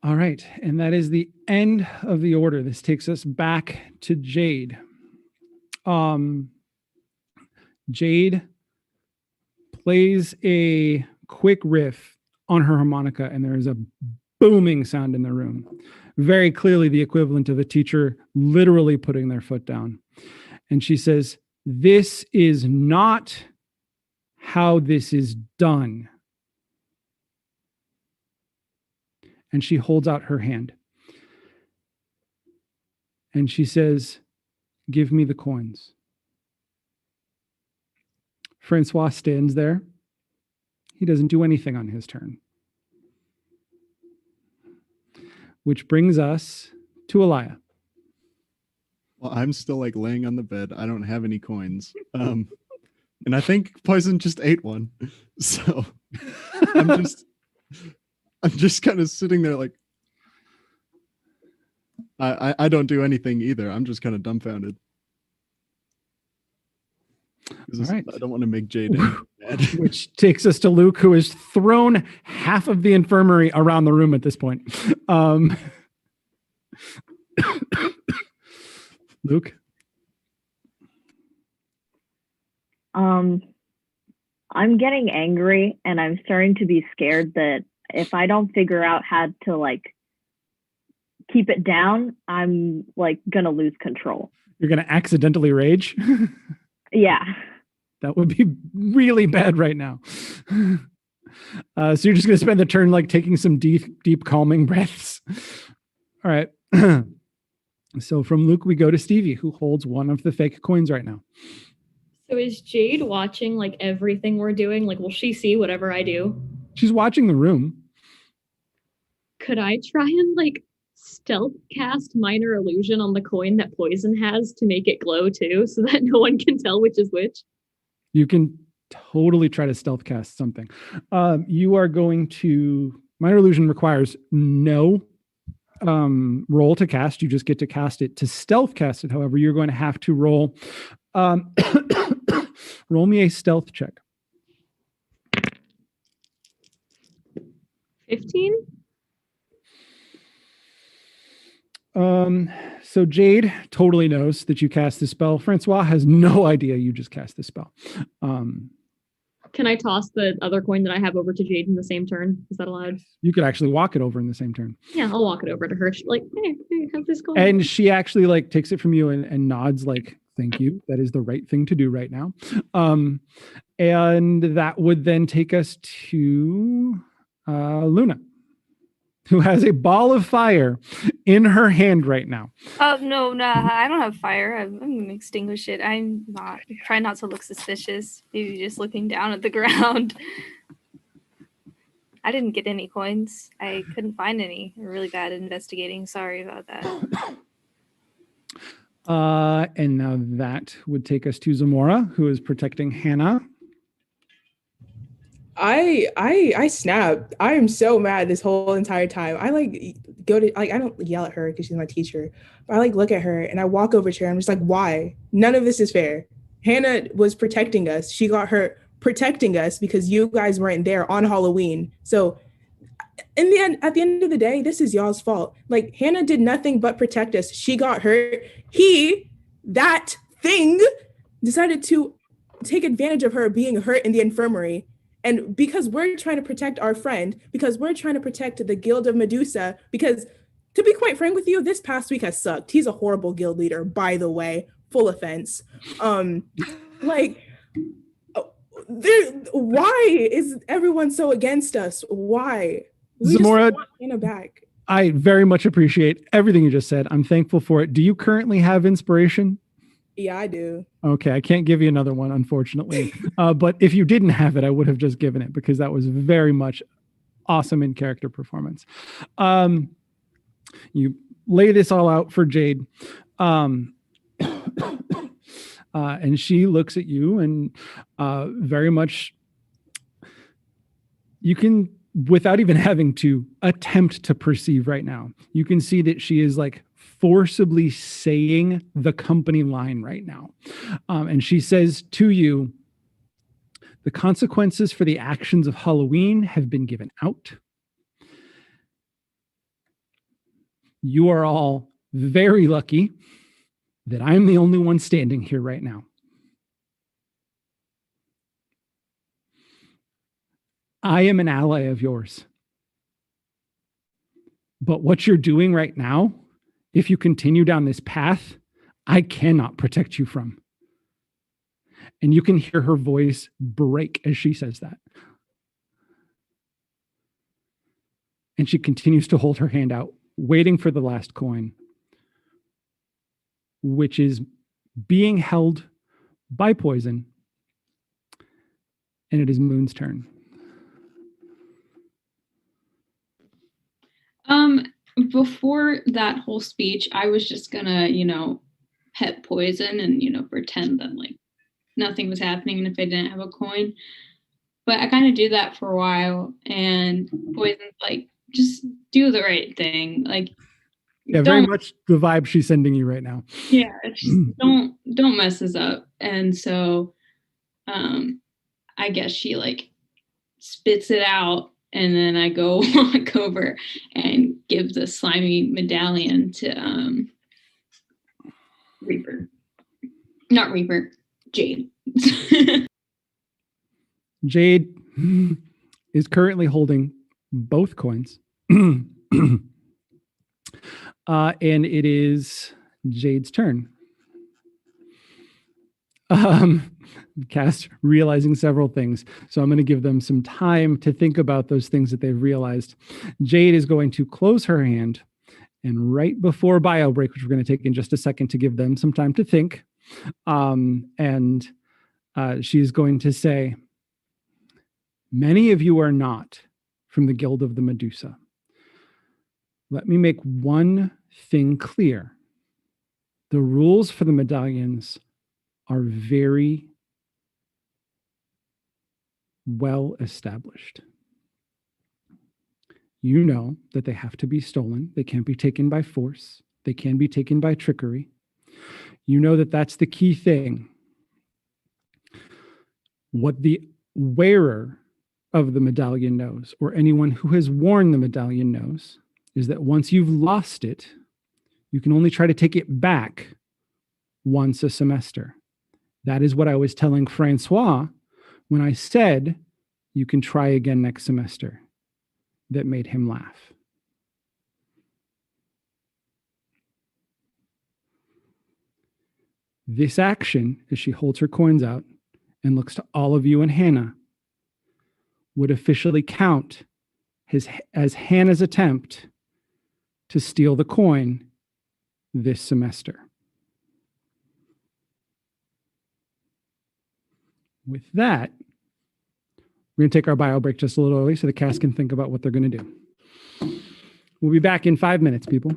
S1: All right. And that is the end of the order. This takes us back to Jade. Jade plays a quick riff on her harmonica, and there is a booming sound in the room. Very clearly the equivalent of a teacher literally putting their foot down. And she says, "This is not how this is done." And she holds out her hand. And she says, "Give me the coins." Francois stands there. He doesn't do anything on his turn. Which brings us to Elia.
S5: Well, I'm still like laying on the bed. I don't have any coins. And I think Poison just ate one. So I'm just kind of sitting there like I don't do anything either. I'm just kind of dumbfounded.
S1: All right.
S5: I don't want to make Jade mad.
S1: Which takes us to Luke, who has thrown half of the infirmary around the room at this point. Luke?
S3: I'm getting angry, and I'm starting to be scared that if I don't figure out how to like keep it down, I'm like gonna lose control.
S1: You're gonna accidentally rage?
S3: Yeah.
S1: That would be really bad right now. So you're just gonna spend the turn like taking some deep calming breaths. All right. So from Luke, we go to Stevie, who holds one of the fake coins right now.
S7: So is Jade watching like everything we're doing? Like, will she see whatever I do?
S1: She's watching the room.
S7: Could I try and like stealth cast minor illusion on the coin that Poison has to make it glow too, so that no one can tell which is which?
S1: You can totally try to stealth cast something. You are going to, minor illusion requires no roll to cast. You just get to cast it. To stealth cast it, however, you're going to have to roll roll me a stealth check.
S7: 15?
S1: So Jade totally knows that you cast the spell. Francois has no idea you just cast the spell.
S7: Can I toss the other coin that I have over to Jade in the same turn? Is that allowed?
S1: You could actually walk it over in the same turn.
S7: Yeah, I'll walk it over to her. She's like, hey, have this coin.
S1: And she actually like takes it from you and nods like, thank you. That is the right thing to do right now. And that would then take us to Luna, who has a ball of fire in her hand right now.
S2: Oh, no, I don't have fire. I'm going to extinguish it. I'm not. Try not to look suspicious. Maybe just looking down at the ground. I didn't get any coins. I couldn't find any. Really bad at investigating. Sorry about that.
S1: And now that would take us to Zamora, who is protecting Hannah.
S4: I snapped. I am so mad this whole entire time. I like go to like I don't yell at her because she's my teacher, but I like look at her and I walk over to her. I'm just like, why? None of this is fair. Hannah was protecting us. She got hurt protecting us because you guys weren't there on Halloween. So in the end, at the end of the day, this is y'all's fault. Like Hannah did nothing but protect us. She got hurt. That thing decided to take advantage of her being hurt in the infirmary. And because we're trying to protect our friend, because we're trying to protect the Guild of Medusa, because to be quite frank with you, this past week has sucked. He's a horrible guild leader, by the way, full offense. Why is everyone so against us? Why? We
S1: Zamora,
S4: just want Hannah back.
S1: I very much appreciate everything you just said. I'm thankful for it. Do you currently have inspiration?
S4: Yeah, I do.
S1: Okay, I can't give you another one, unfortunately. But if you didn't have it, I would have just given it because that was very much awesome in character performance. You lay this all out for Jade. And she looks at you and very much you can without even having to attempt to perceive right now, you can see that she is like forcibly saying the company line right now. And she says to you, the consequences for the actions of Halloween have been given out. You are all very lucky that I'm the only one standing here right now. I am an ally of yours. But what you're doing right now, if you continue down this path, I cannot protect you from. And you can hear her voice break as she says that. And she continues to hold her hand out, waiting for the last coin, which is being held by poison. And it is Moon's turn.
S6: Before that whole speech, I was just gonna, pet poison and, pretend that like nothing was happening if I didn't have a coin. But I kind of do that for a while, and poison's like, just do the right thing. Like,
S1: yeah, very much the vibe she's sending you right now.
S6: Yeah, just don't mess this up. And so, I guess she like spits it out. And then I go walk over and give the slimy medallion to Reaper. Not Reaper, Jade.
S1: Jade is currently holding both coins. And it is Jade's turn. Cast realizing several things. So I'm going to give them some time to think about those things that they've realized. Jade is going to close her hand, and right before bio break, which we're going to take in just a second to give them some time to think, she's going to say, many of you are not from the Guild of the Medusa. Let me make one thing clear. The rules for the medallions are very well established. You know that they have to be stolen. They can't be taken by force. They can be taken by trickery. You know that that's the key thing. What the wearer of the medallion knows, or anyone who has worn the medallion knows, is that once you've lost it, you can only try to take it back once a semester. That is what I was telling Francois when I said you can try again next semester. That made him laugh. This action, as she holds her coins out and looks to all of you and Hannah, would officially count as Hannah's attempt to steal the coin this semester. With that, we're going to take our bio break just a little early so the cast can think about what they're going to do. We'll be back in 5 minutes, people.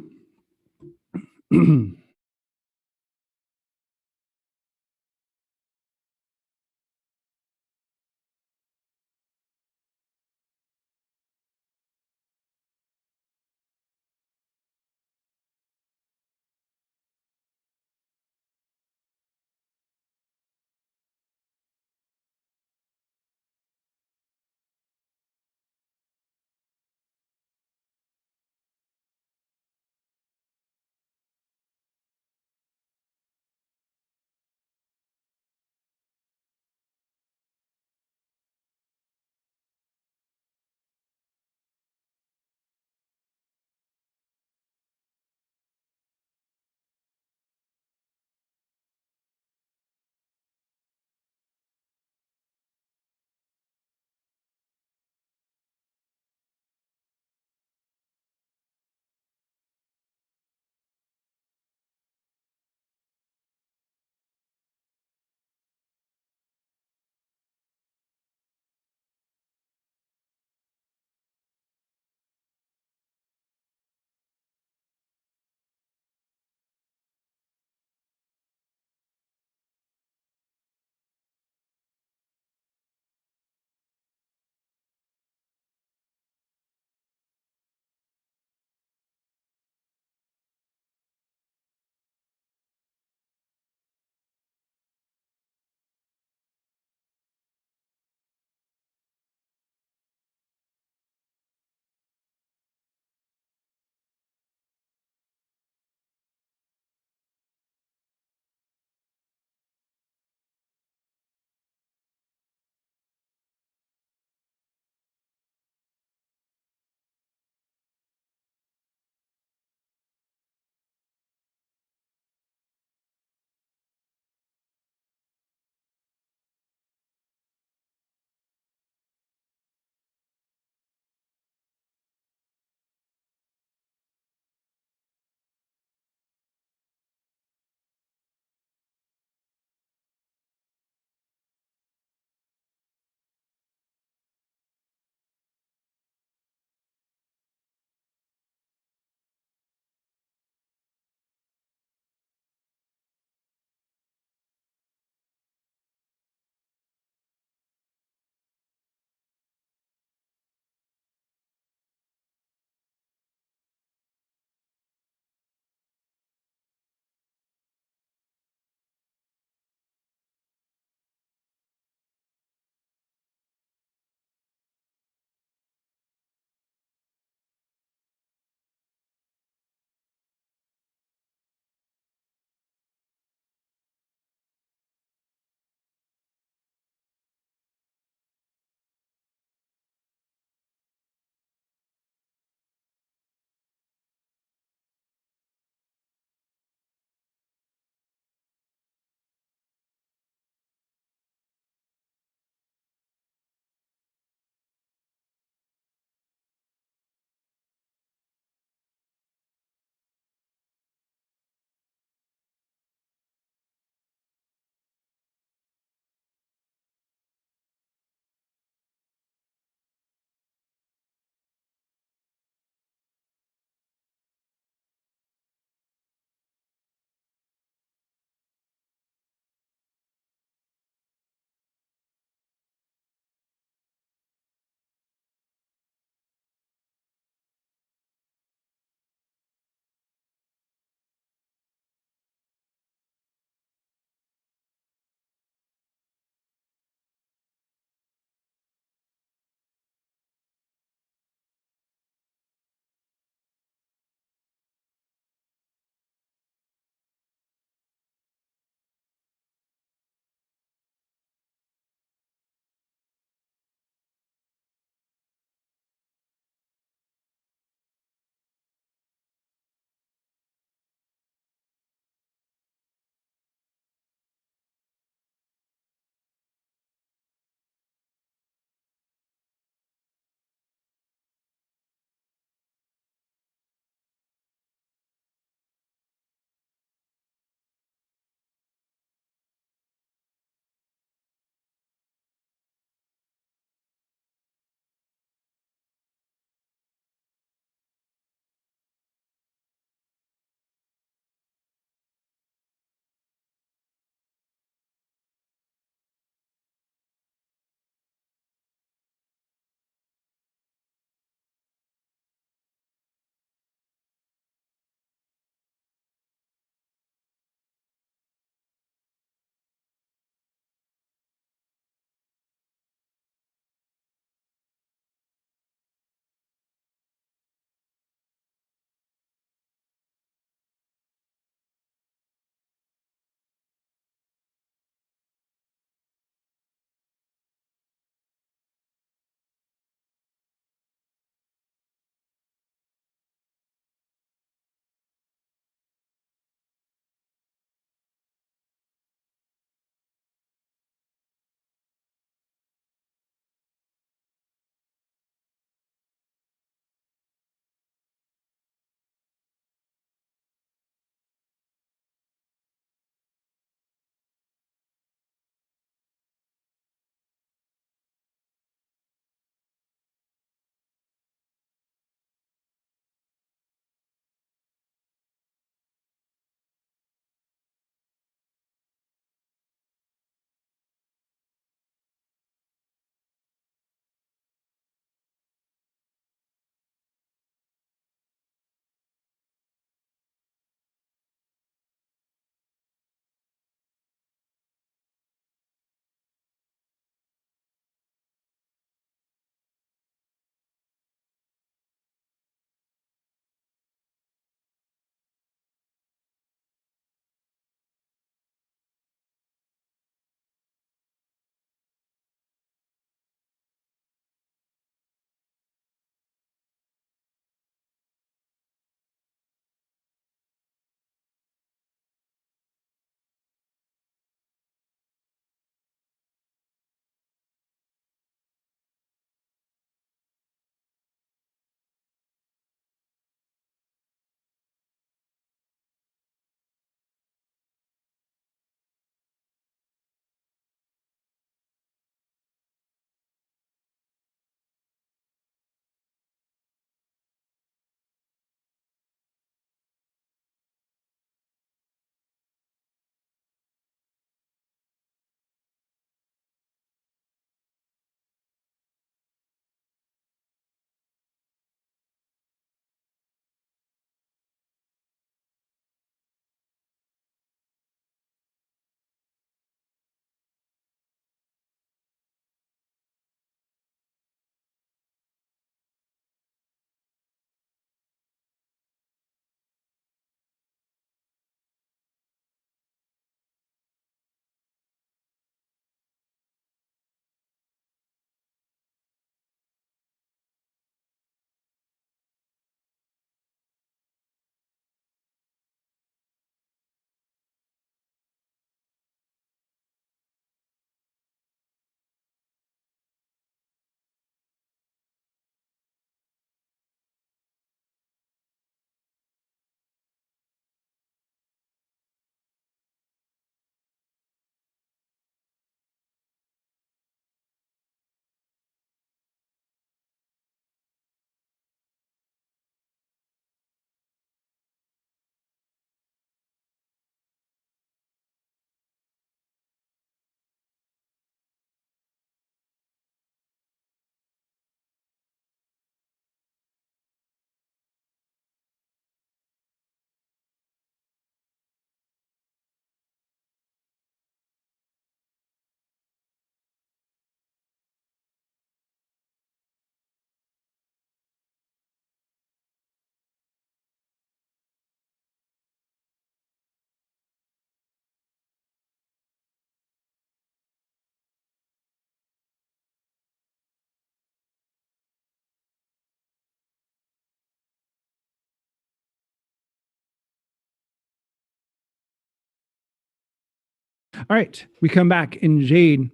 S1: All right, we come back, and Jade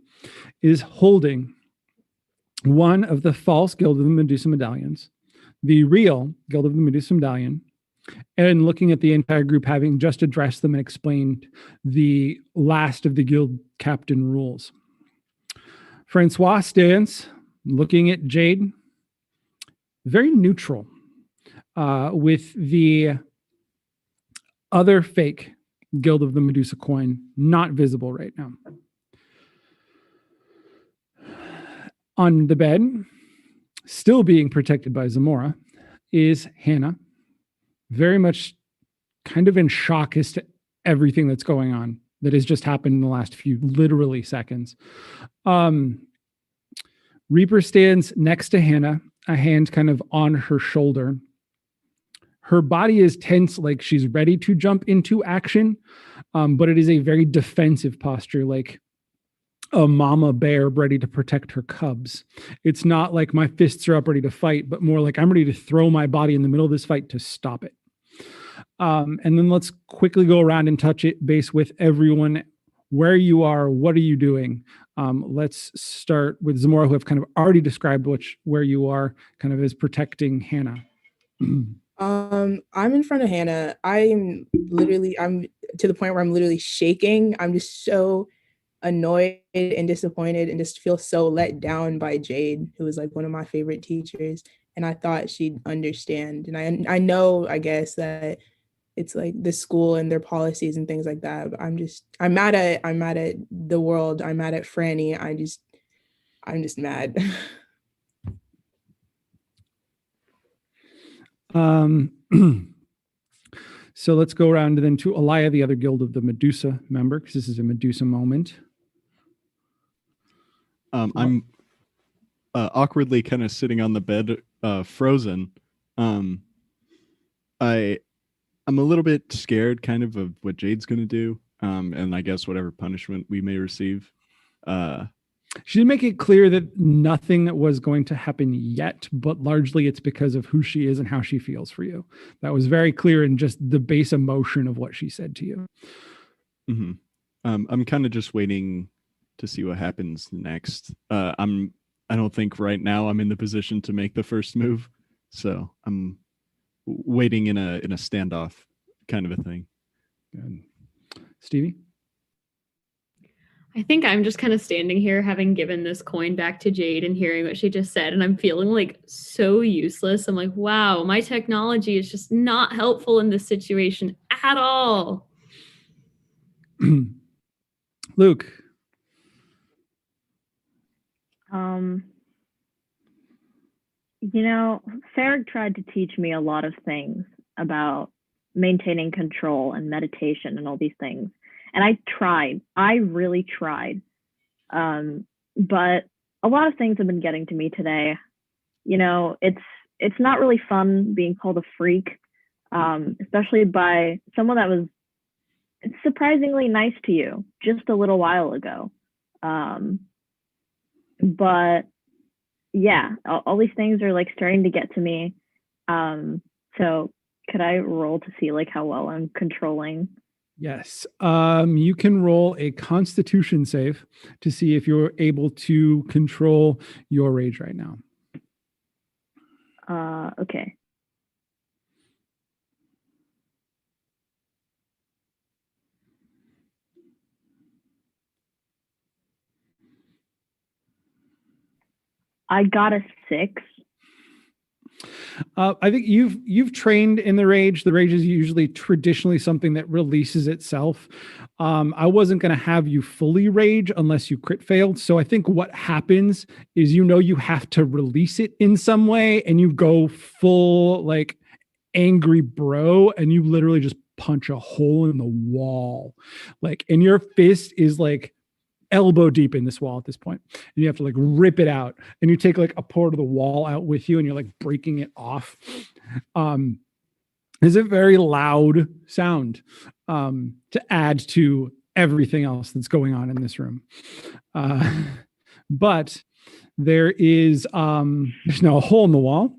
S1: is holding one of the false Guild of the Medusa medallions, the real Guild of the Medusa medallion, and looking at the entire group, having just addressed them and explained the last of the guild captain rules. Francois stands looking at Jade, very neutral, with the other fake Guild of the Medusa coin not visible right now. On the bed, still being protected by Zamora, is Hannah, very much kind of in shock as to everything that's going on that has just happened in the last few literally seconds. Reaper stands next to Hannah, a hand kind of on her shoulder. Her body is tense, like she's ready to jump into action, but it is a very defensive posture, like a mama bear ready to protect her cubs. It's not like my fists are up ready to fight, but more like I'm ready to throw my body in the middle of this fight to stop it. And then let's quickly go around and touch it base with everyone. Where you are, what are you doing? Let's start with Zamora, who have kind of already described where you are, kind of as protecting Hannah.
S4: I'm in front of Hannah. I'm to the point where I'm literally shaking. I'm just so annoyed and disappointed and just feel so let down by Jade, who was like one of my favorite teachers. And I thought she'd understand. And I know, I guess, that it's like the school and their policies and things like that. But I'm mad at the world. I'm mad at Franny. I'm just mad.
S1: So let's go around then to Alaya, the other Guild of the Medusa member, because this is a Medusa moment.
S5: I'm awkwardly kind of sitting on the bed, frozen. I'm a little bit scared kind of what Jade's going to do, and I guess whatever punishment we may receive.
S1: She did make it clear that nothing was going to happen yet, but largely it's because of who she is and how she feels for you. That was very clear in just the base emotion of what she said to you.
S5: Mm-hmm. I'm kind of just waiting to see what happens next. I don't think right now I'm in the position to make the first move, so I'm waiting in a standoff kind of a thing.
S1: Good. Stevie?
S7: I think I'm just kind of standing here having given this coin back to Jade and hearing what she just said, and I'm feeling like so useless. I'm like, wow, my technology is just not helpful in this situation at all.
S1: Luke?
S3: Farag tried to teach me a lot of things about maintaining control and meditation and all these things. And I really tried. But a lot of things have been getting to me today. It's not really fun being called a freak, especially by someone that was surprisingly nice to you just a little while ago. But yeah, all these things are like starting to get to me. So could I roll to see like how well I'm controlling?
S1: Yes. You can roll a Constitution save to see if you're able to control your rage right now.
S3: Okay. I got a 6.
S1: I think you've trained in the rage. The rage is usually traditionally something that releases itself. I wasn't going to have you fully rage unless you crit failed. So I think what happens is you have to release it in some way, and you go full like angry bro, and you literally just punch a hole in the wall, and your fist is like elbow deep in this wall at this point, and you have to like rip it out, and you take like a part of the wall out with you, and you're like breaking it off. Is a very loud sound to add to everything else that's going on in this room. But there is there's now a hole in the wall,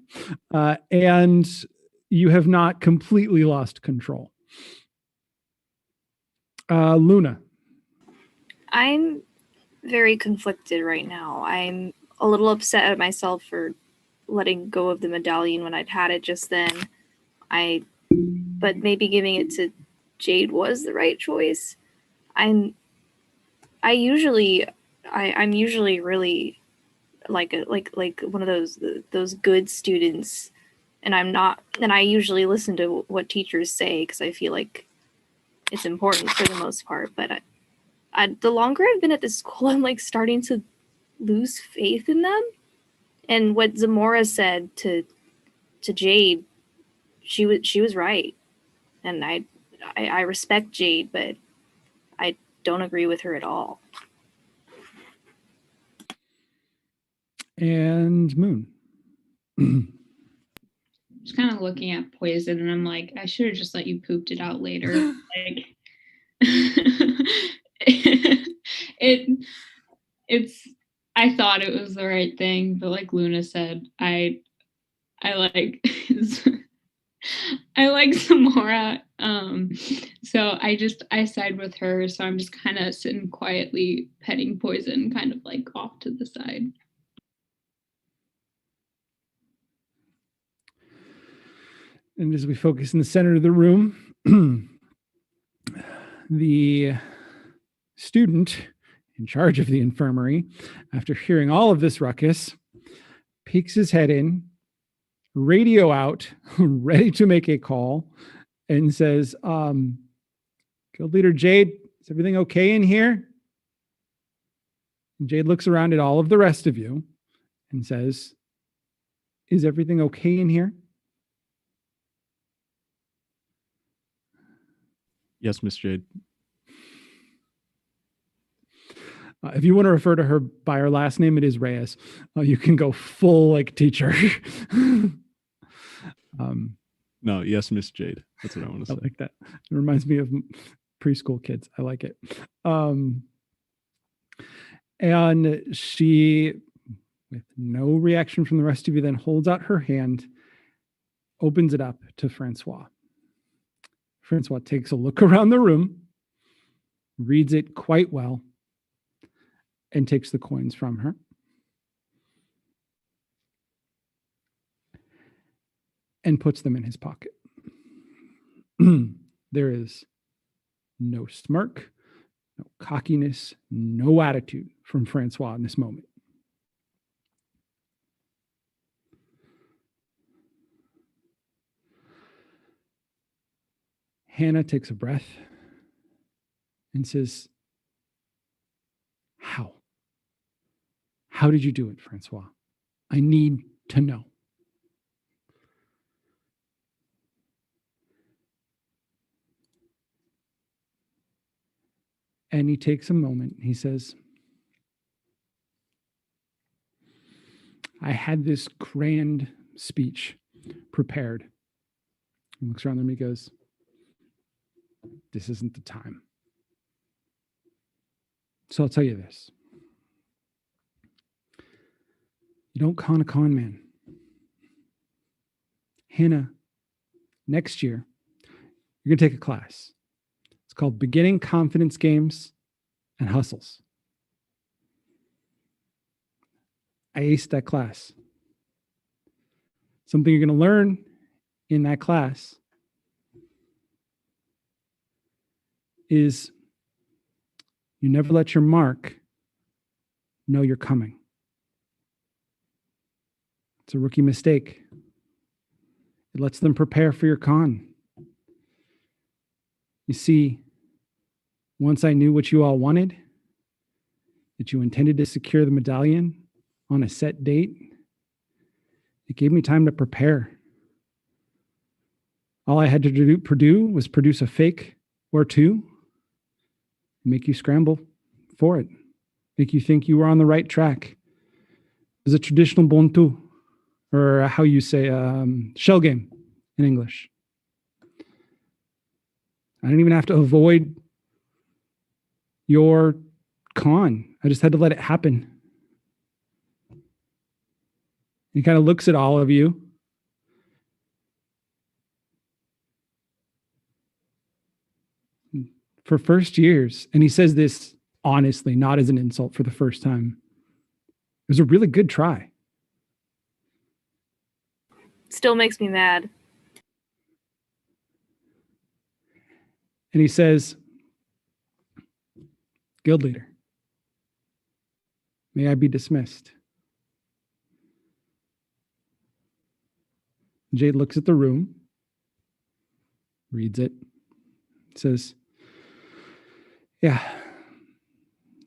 S1: and you have not completely lost control. Luna.
S2: I'm very conflicted right now. I'm a little upset at myself for letting go of the medallion when I'd had it just then. But maybe giving it to Jade was the right choice. I'm usually really like one of those good students, and I usually listen to what teachers say because I feel like it's important for the most part. But the longer I've been at this school, I'm like starting to lose faith in them. And what Zamora said to Jade, she was right, and I respect Jade, but I don't agree with her at all.
S1: And Moon.
S6: Just kind of looking at poison, and I'm like, I should have just let you pooped it out later. Like, it's. I thought it was the right thing, but like Luna said, I like I like Zamora. So I side with her. So I'm just kind of sitting quietly petting poison, kind of like off to the side.
S1: And as we focus in the center of the room, the student in charge of the infirmary, after hearing all of this ruckus, peeks his head in, radio out, ready to make a call, and says, Guild Leader Jade, is everything okay in here? And Jade looks around at all of the rest of you and says, is everything okay in here?
S5: Yes, Miss Jade.
S1: If you want to refer to her by her last name, it is Reyes. You can go full like teacher.
S5: No, yes, Miss Jade. That's what I want to say.
S1: I like that. It reminds me of preschool kids. I like it. And she, with no reaction from the rest of you, then holds out her hand, opens it up to Francois. Francois takes a look around the room, reads it quite well, and takes the coins from her. And puts them in his pocket. There is no smirk, no cockiness, no attitude from Francois in this moment. Hannah takes a breath and says, How? How did you do it, Francois? I need to know. And he takes a moment. He says, I had this grand speech prepared. He looks around and he goes, this isn't the time. So I'll tell you this. You don't con a con man. Hannah, next year, you're going to take a class. It's called Beginning Confidence Games and Hustles. I aced that class. Something you're going to learn in that class is you never let your mark know you're coming. It's a rookie mistake. It lets them prepare for your con. You see, once I knew what you all wanted, that you intended to secure the medallion on a set date, it gave me time to prepare. All I had to do was produce a fake or two, make you scramble for it, make you think you were on the right track. It was a traditional Bonneteau, or how you say shell game in English. I didn't even have to avoid your con. I just had to let it happen. He kind of looks at all of you. For first years, and he says this honestly, not as an insult for the first time. It was a really good try.
S2: Still makes me mad.
S1: And he says, guild leader, may I be dismissed? Jade looks at the room, reads it, says, yeah,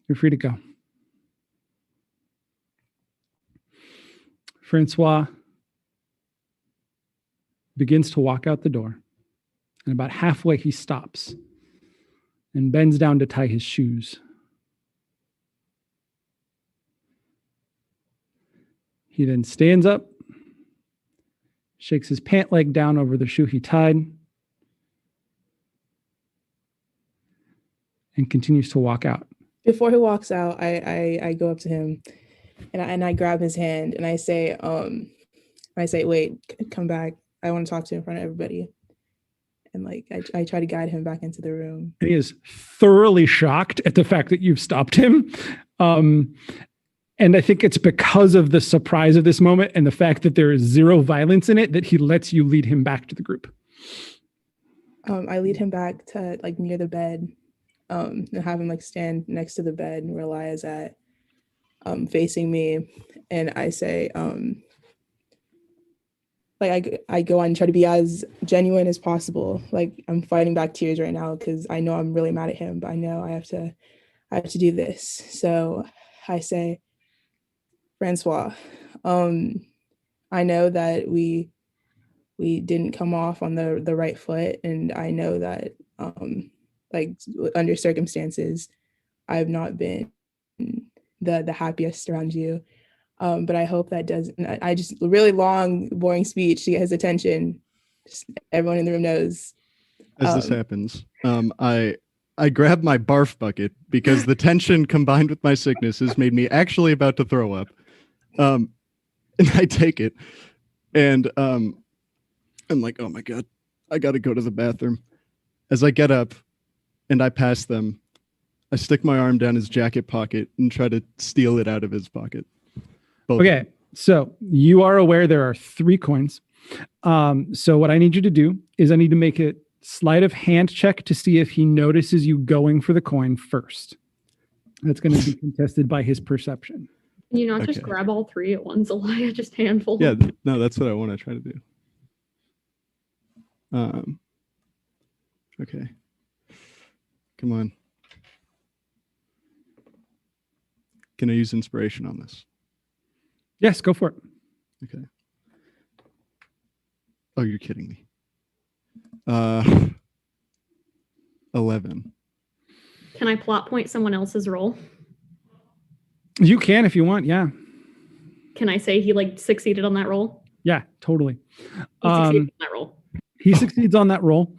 S1: you're free to go. Francois begins to walk out the door, and about halfway he stops and bends down to tie his shoes. He then stands up, shakes his pant leg down over the shoe he tied, and continues to walk out.
S4: Before he walks out, I go up to him and I grab his hand and I say, wait, come back. I want to talk to you in front of everybody. And like I try to guide him back into the room.
S1: And he is thoroughly shocked at the fact that you've stopped him. And I think it's because of the surprise of this moment and the fact that there is zero violence in it that he lets you lead him back to the group.
S4: I lead him back to like near the bed, and have him like stand next to the bed where Elia's at, facing me. And I say, I go on and try to be as genuine as possible. Like I'm fighting back tears right now because I know I'm really mad at him, but I know I have to do this. So I say, Francois, I know that we didn't come off on the right foot, and I know that like under circumstances I've not been the happiest around you. But I hope that doesn't, I just really long, boring speech to get his attention. Just everyone in the room knows.
S5: As this happens, I grab my barf bucket because the tension combined with my sickness has made me actually about to throw up. And I take it and I'm like, oh my God, I got to go to the bathroom. As I get up and I pass them, I stick my arm down his jacket pocket and try to steal it out of his pocket.
S1: Okay, so you are aware there are 3 coins. So what I need you to do is I need to make a sleight of hand check to see if he notices you going for the coin first. That's going to be contested by his perception.
S7: Can you not just grab all 3 at once, Elia? Just handful.
S5: Yeah, no, that's what I want to try to do. Okay. Come on. Can I use inspiration on this?
S1: Yes, go for it.
S5: Okay. Oh, you're kidding me. 11.
S7: Can I plot point someone else's roll?
S1: You can if you want, yeah.
S7: Can I say he like succeeded on that roll?
S1: Yeah, totally.
S7: He succeeded on that roll.
S1: He succeeds on that roll,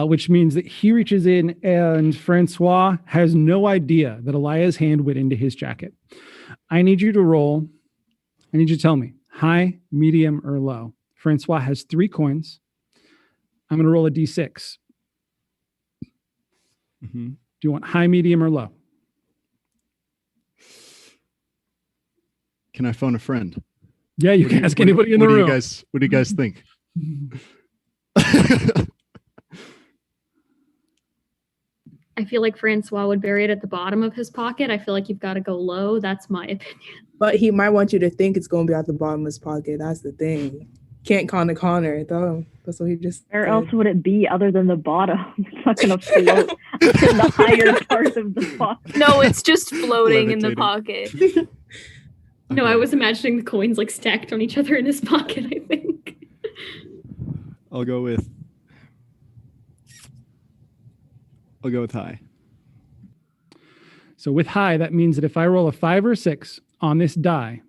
S1: which means that he reaches in and Francois has no idea that Elia's hand went into his jacket. I need you to roll. I need you to tell me high, medium, or low. Francois has 3 coins. I'm going to roll a D6.
S5: Mm-hmm.
S1: Do you want high, medium, or low?
S5: Can I phone a friend?
S1: Yeah, you can ask anybody in the room.
S5: What do you guys think?
S7: I feel like Francois would bury it at the bottom of his pocket. I feel like you've got to go low. That's my opinion.
S4: But he might want you to think it's going to be at the bottom of his pocket. That's the thing. Can't con the Connor, though. That's what he just
S3: Where
S4: said.
S3: else would it be other than the bottom? It's not going to float in the higher part of the pocket.
S2: No, it's just floating in the pocket.
S7: No, I was imagining the coins like stacked on each other in his pocket, I think.
S5: I'll go with high.
S1: So with high, that means that if I roll a 5 or 6 on this die,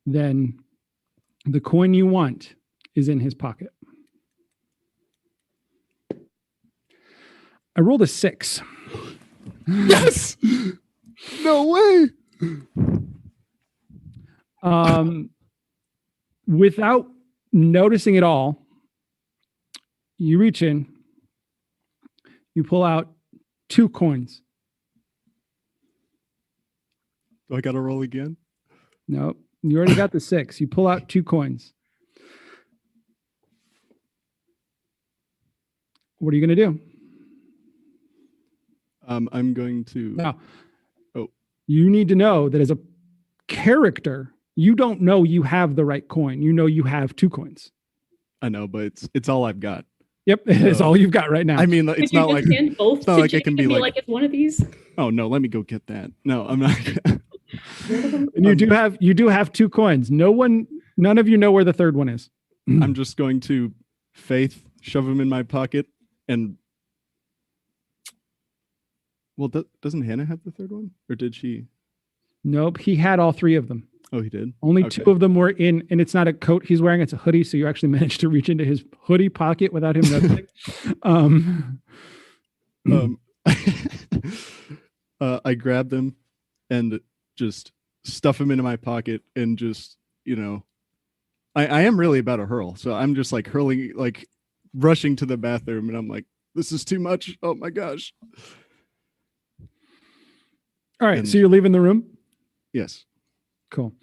S1: then the coin you want is in his pocket. I rolled a 6.
S5: Yes! No way!
S1: Without noticing it all, you reach in, you pull out 2 coins,
S5: Do I got to roll again?
S1: No, you already got the 6. You pull out 2 coins. What are you going to do?
S5: I'm going to.
S1: Now,
S5: Oh.
S1: You need to know that as a character, you don't know you have the right coin. You know you have 2 coins.
S5: I know, but it's all I've got.
S1: Yep, it's all you've got right now.
S5: I mean, it's not like
S7: both
S5: it's not like it can be
S7: like it's one of these.
S5: Oh no, let me go get that. No, I'm not.
S1: And you do have 2 coins. None of you know where the third one is.
S5: I'm just going to faith shove them in my pocket and. Well, doesn't Hannah have the third one, or did she?
S1: Nope, he had all 3 of them.
S5: Oh, he did.
S1: Only 2 of them were in, and it's not a coat he's wearing; it's a hoodie. So you actually managed to reach into his hoodie pocket without him noticing.
S5: I grab them and just stuff them into my pocket, and just I am really about to hurl. So I'm just like hurling, like rushing to the bathroom, and I'm like, this is too much. Oh my gosh.
S1: All right, so you're leaving the room?
S5: Yes.
S1: Cool.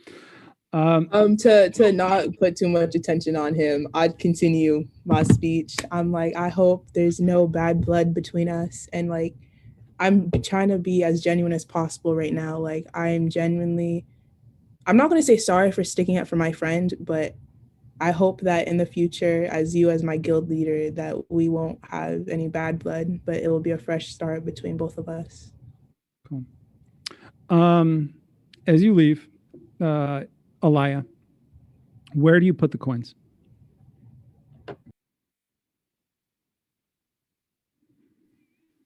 S4: To not put too much attention on him, I'd continue my speech. I'm like, I hope there's no bad blood between us. And like, I'm trying to be as genuine as possible right now. Like, I'm not going to say sorry for sticking up for my friend, but I hope that in the future, as my guild leader, that we won't have any bad blood, but it will be a fresh start between both of us.
S1: Cool. As you leave, Alaya, where do you put the coins?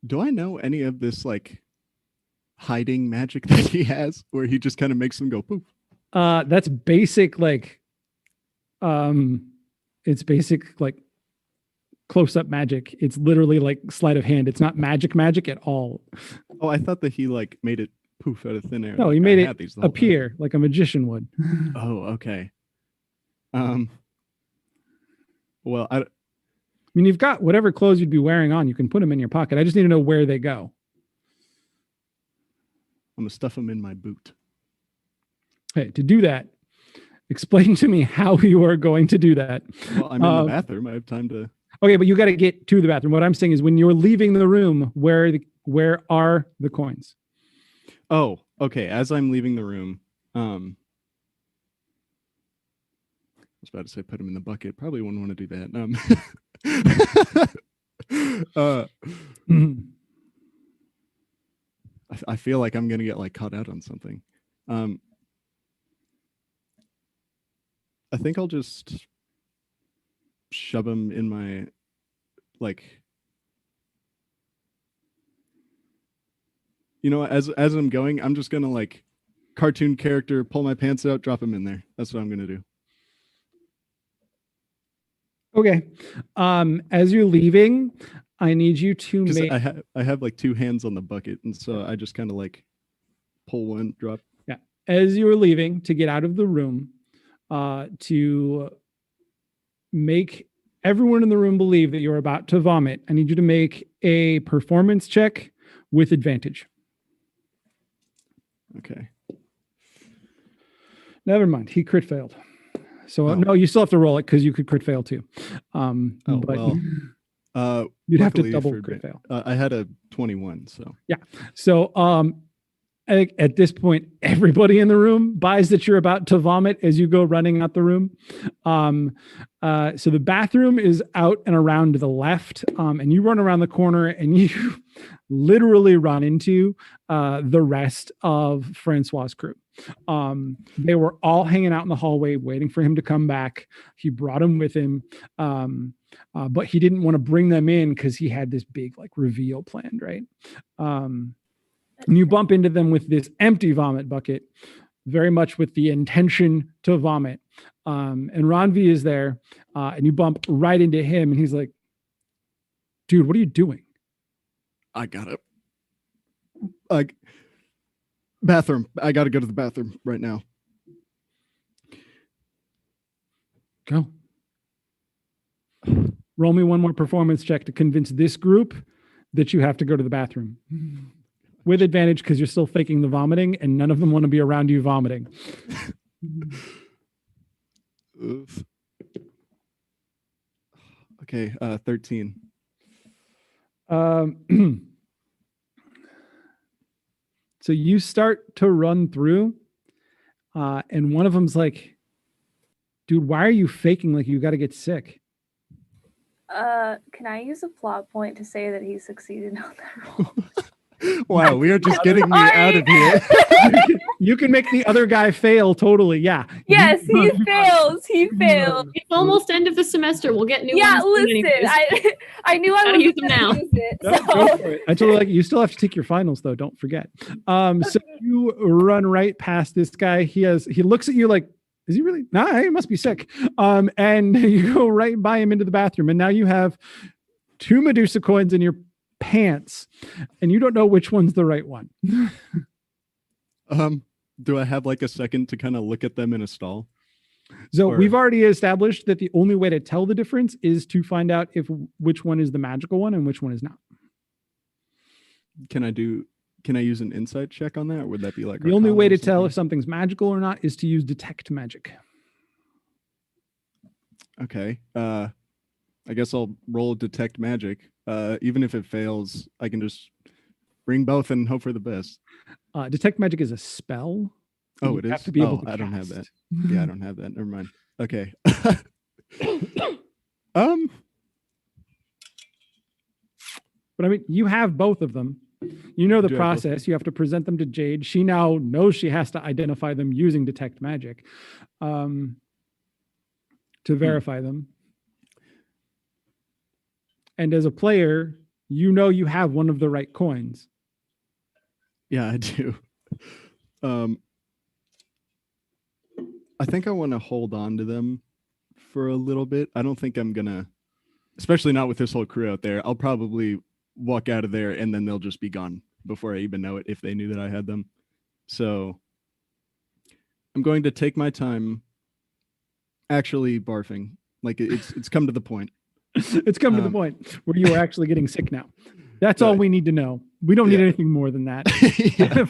S5: Do I know any of this like hiding magic that he has, where he just kind of makes them go poof?
S1: That's basic, like, it's basic like close-up magic. It's literally like sleight of hand. It's not magic at all.
S5: Oh, I thought that he like made it poof out of thin air.
S1: No,
S5: like
S1: he made
S5: it
S1: appear like a magician would.
S5: Oh, okay. Well, I
S1: mean, you've got whatever clothes you'd be wearing on. You can put them in your pocket. I just need to know where they go.
S5: I'm gonna stuff them in my boot.
S1: Hey, to do that, explain to me how you are going to do that.
S5: Well, I'm in the bathroom. I have time to.
S1: Okay, but you got to get to the bathroom. What I'm saying is, when you're leaving the room, where are the coins?
S5: Oh, okay. As I'm leaving the room, I was about to say put them in the bucket. Probably wouldn't want to do that. I feel like I'm gonna get like caught out on something. I think I'll just shove them in my like. As I'm going, I'm just gonna like cartoon character, pull my pants out, drop them in there. That's what I'm gonna do.
S1: Okay. As you're leaving, I need you to make.
S5: I have like 2 hands on the bucket, and so I just kind of like pull one, drop.
S1: Yeah. As you were leaving to get out of the room, to make everyone in the room believe that you're about to vomit, I need you to make a performance check with advantage.
S5: Okay.
S1: Never mind. He crit failed. So no, you still have to roll it because you could crit fail too. But you'd have to double crit fail.
S5: I had a 21, so
S1: yeah. So I think at this point, everybody in the room buys that you're about to vomit as you go running out the room. So the bathroom is out and around to the left, and you run around the corner and you literally run into the rest of Francois' crew. They were all hanging out in the hallway waiting for him to come back. He brought them with him, but he didn't want to bring them in because he had this big like reveal planned, right? And you bump into them with this empty vomit bucket, very much with the intention to vomit. And Ranvi is there, and you bump right into him, and he's like, "Dude, what are you doing?"
S5: I gotta, bathroom. I gotta go to the bathroom right now.
S1: Go. Roll me one more performance check to convince this group that you have to go to the bathroom. with advantage because you're still faking the vomiting, and none of them want to be around you vomiting.
S5: Oof. Okay, 13.
S1: So you start to run through, and one of them's like, dude, why are you faking like you got to get sick?
S2: Can I use a plot point to say that he succeeded on that roll?
S5: Wow, we are just getting me out of here.
S1: You can make the other guy fail totally. Yeah.
S2: Yes, he fails. He failed.
S7: It's almost end of the semester. We'll get new
S2: Yeah,
S7: ones.
S2: listen,
S7: anyways.
S2: I knew I
S7: Gotta
S2: was
S7: use them now.
S2: use it.
S1: No, go for it. I told you, like, you still have to take your finals though. Don't forget. So you run right past this guy. He looks at you like, is he really? Nah, he must be sick. And you go right by him into the bathroom. And now you have 2 Medusa coins in your pants, and you don't know which one's the right one.
S5: Do I have like a second to kind of look at them in a stall?
S1: So we've already established that the only way to tell the difference is to find out which one is the magical one and which one is not.
S5: Can I use an insight check on that? Or would that be like
S1: the only way to tell if something's magical or not is to use detect magic?
S5: Okay. I guess I'll roll detect magic. Even if it fails, I can just bring both and hope for the best.
S1: Detect magic is a spell.
S5: Oh, it is?
S1: Have to be able to
S5: I don't have
S1: cast.
S5: that. Yeah, I don't have that. Never mind. Okay.
S1: But I mean, you have both of them. You know the
S5: Do I have both?
S1: process. You have to present them to Jade. She now knows she has to identify them using detect magic to verify them. And as a player, you know you have one of the right coins.
S5: Yeah, I do. I think I want to hold on to them for a little bit. I don't think I'm gonna, especially not with this whole crew out there. I'll probably walk out of there and then they'll just be gone before I even know it if they knew that I had them. So I'm going to take my time actually barfing. Like it's come to the point.
S1: It's come to the point where you are actually getting sick now. That's all we need to know. We don't need anything more than that.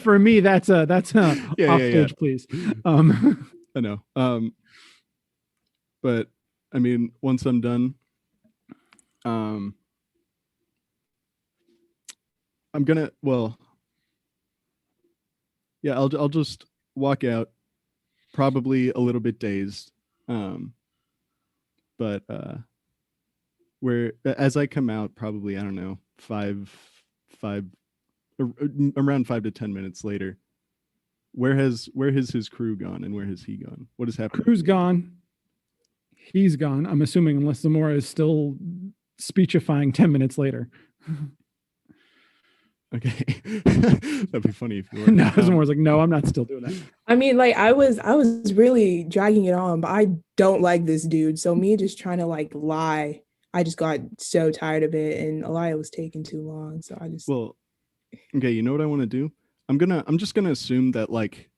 S1: For me, that's off stage, please.
S5: I know. But I mean, once I'm done, I'm gonna. Well, yeah, I'll just walk out, probably a little bit dazed. But where as I come out, probably I don't know, around 5 to 10 minutes later. Where has his crew gone and where has he gone? What has happened?
S1: Crew's gone. He's gone. I'm assuming, unless Zamora is still speechifying 10 minutes later.
S5: Okay. That'd be funny if you were.
S1: No, Zamora's like, no, I'm not still doing that.
S4: I mean, like I was really dragging it on, but I don't like this dude. So me just trying to like lie, I just got so tired of it, and Elia was taking too long. So I just
S5: okay, you know what I want to do? I'm just gonna assume that like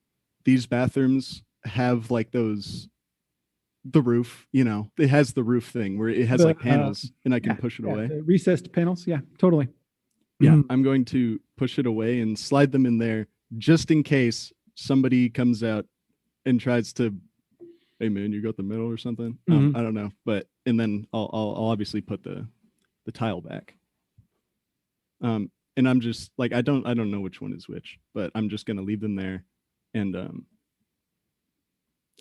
S5: these bathrooms have like the roof, you know, it has the roof thing where it has like panels and I can push it away.
S1: The recessed panels. Yeah, totally.
S5: Yeah, I'm going to push it away and slide them in there just in case somebody comes out and tries to, hey man, you got the metal or something. I don't know, and then I'll obviously put the tile back. And I'm just like, I don't know which one is which, but I'm just gonna leave them there, and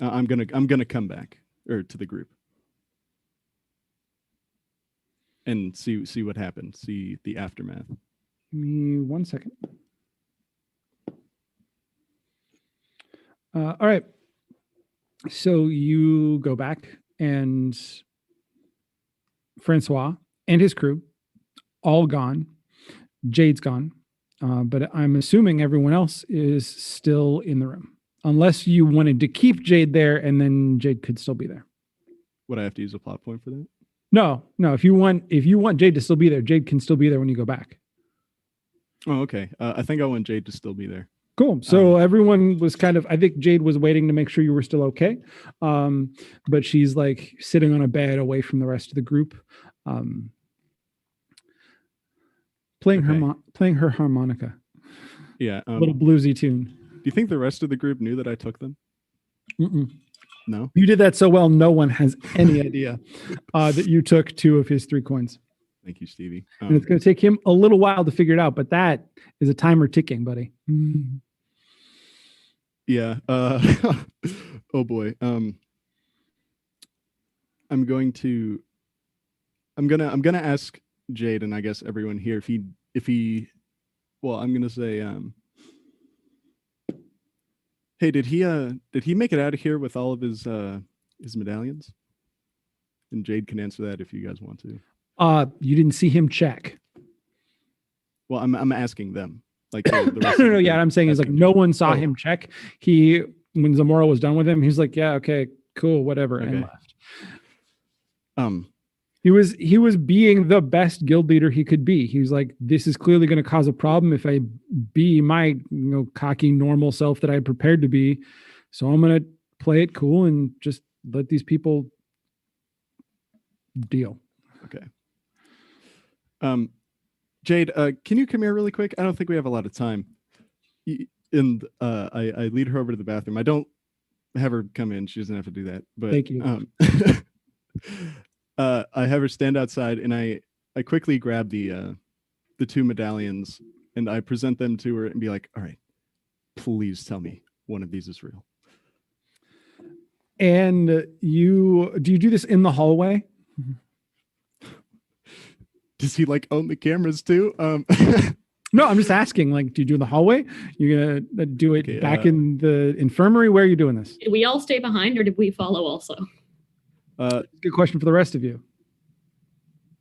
S5: I'm gonna come back to the group and see what happened, see the aftermath.
S1: Give me 1 second. All right. So you go back, and Francois and his crew all gone. Jade's gone, but I'm assuming everyone else is still in the room, unless you wanted to keep Jade there, and then Jade could still be there.
S5: Would I have to use a plot point for that?
S1: No. If you want Jade to still be there, Jade can still be there when you go back.
S5: Oh, okay. I think I want Jade to still be there.
S1: Cool. So everyone was I think Jade was waiting to make sure you were still okay. But she's like sitting on a bed away from the rest of the group, playing her harmonica.
S5: Yeah.
S1: Little bluesy tune.
S5: Do you think the rest of the group knew that I took them?
S1: Mm-mm.
S5: No.
S1: You did that so well, no one has any idea that you took 2 of his 3 coins.
S5: Thank you, Stevie.
S1: And it's going to take him a little while to figure it out, but that is a timer ticking, buddy.
S5: Yeah. Oh boy. I'm gonna ask Jade and I guess everyone here if he well, I'm gonna say hey, did he make it out of here with all of his medallions? And Jade can answer that if you guys want to.
S1: You didn't see him check.
S5: Well, I'm asking them. Like the rest
S1: no, yeah, I'm saying is like no one saw him check. When Zamora was done with him, he's like, yeah, okay, cool, whatever, and left. He was being the best guild leader he could be. He was like, this is clearly going to cause a problem if I be my cocky normal self that I prepared to be. So I'm going to play it cool and just let these people deal.
S5: Okay. Jade, can you come here really quick? I don't think we have a lot of time. And I lead her over to the bathroom. I don't have her come in. She doesn't have to do that. But
S1: thank you.
S5: I have her stand outside, and I quickly grab the 2 medallions, and I present them to her and be like, "All right, please tell me one of these is real."
S1: And do you do this in the hallway?
S5: Does he like own the cameras too?
S1: No, I'm just asking. Like, do you do it in the hallway? You're gonna do it back in the infirmary? Where are you doing this?
S7: Did we all stay behind, or did we follow also?
S1: Good question for the rest of you.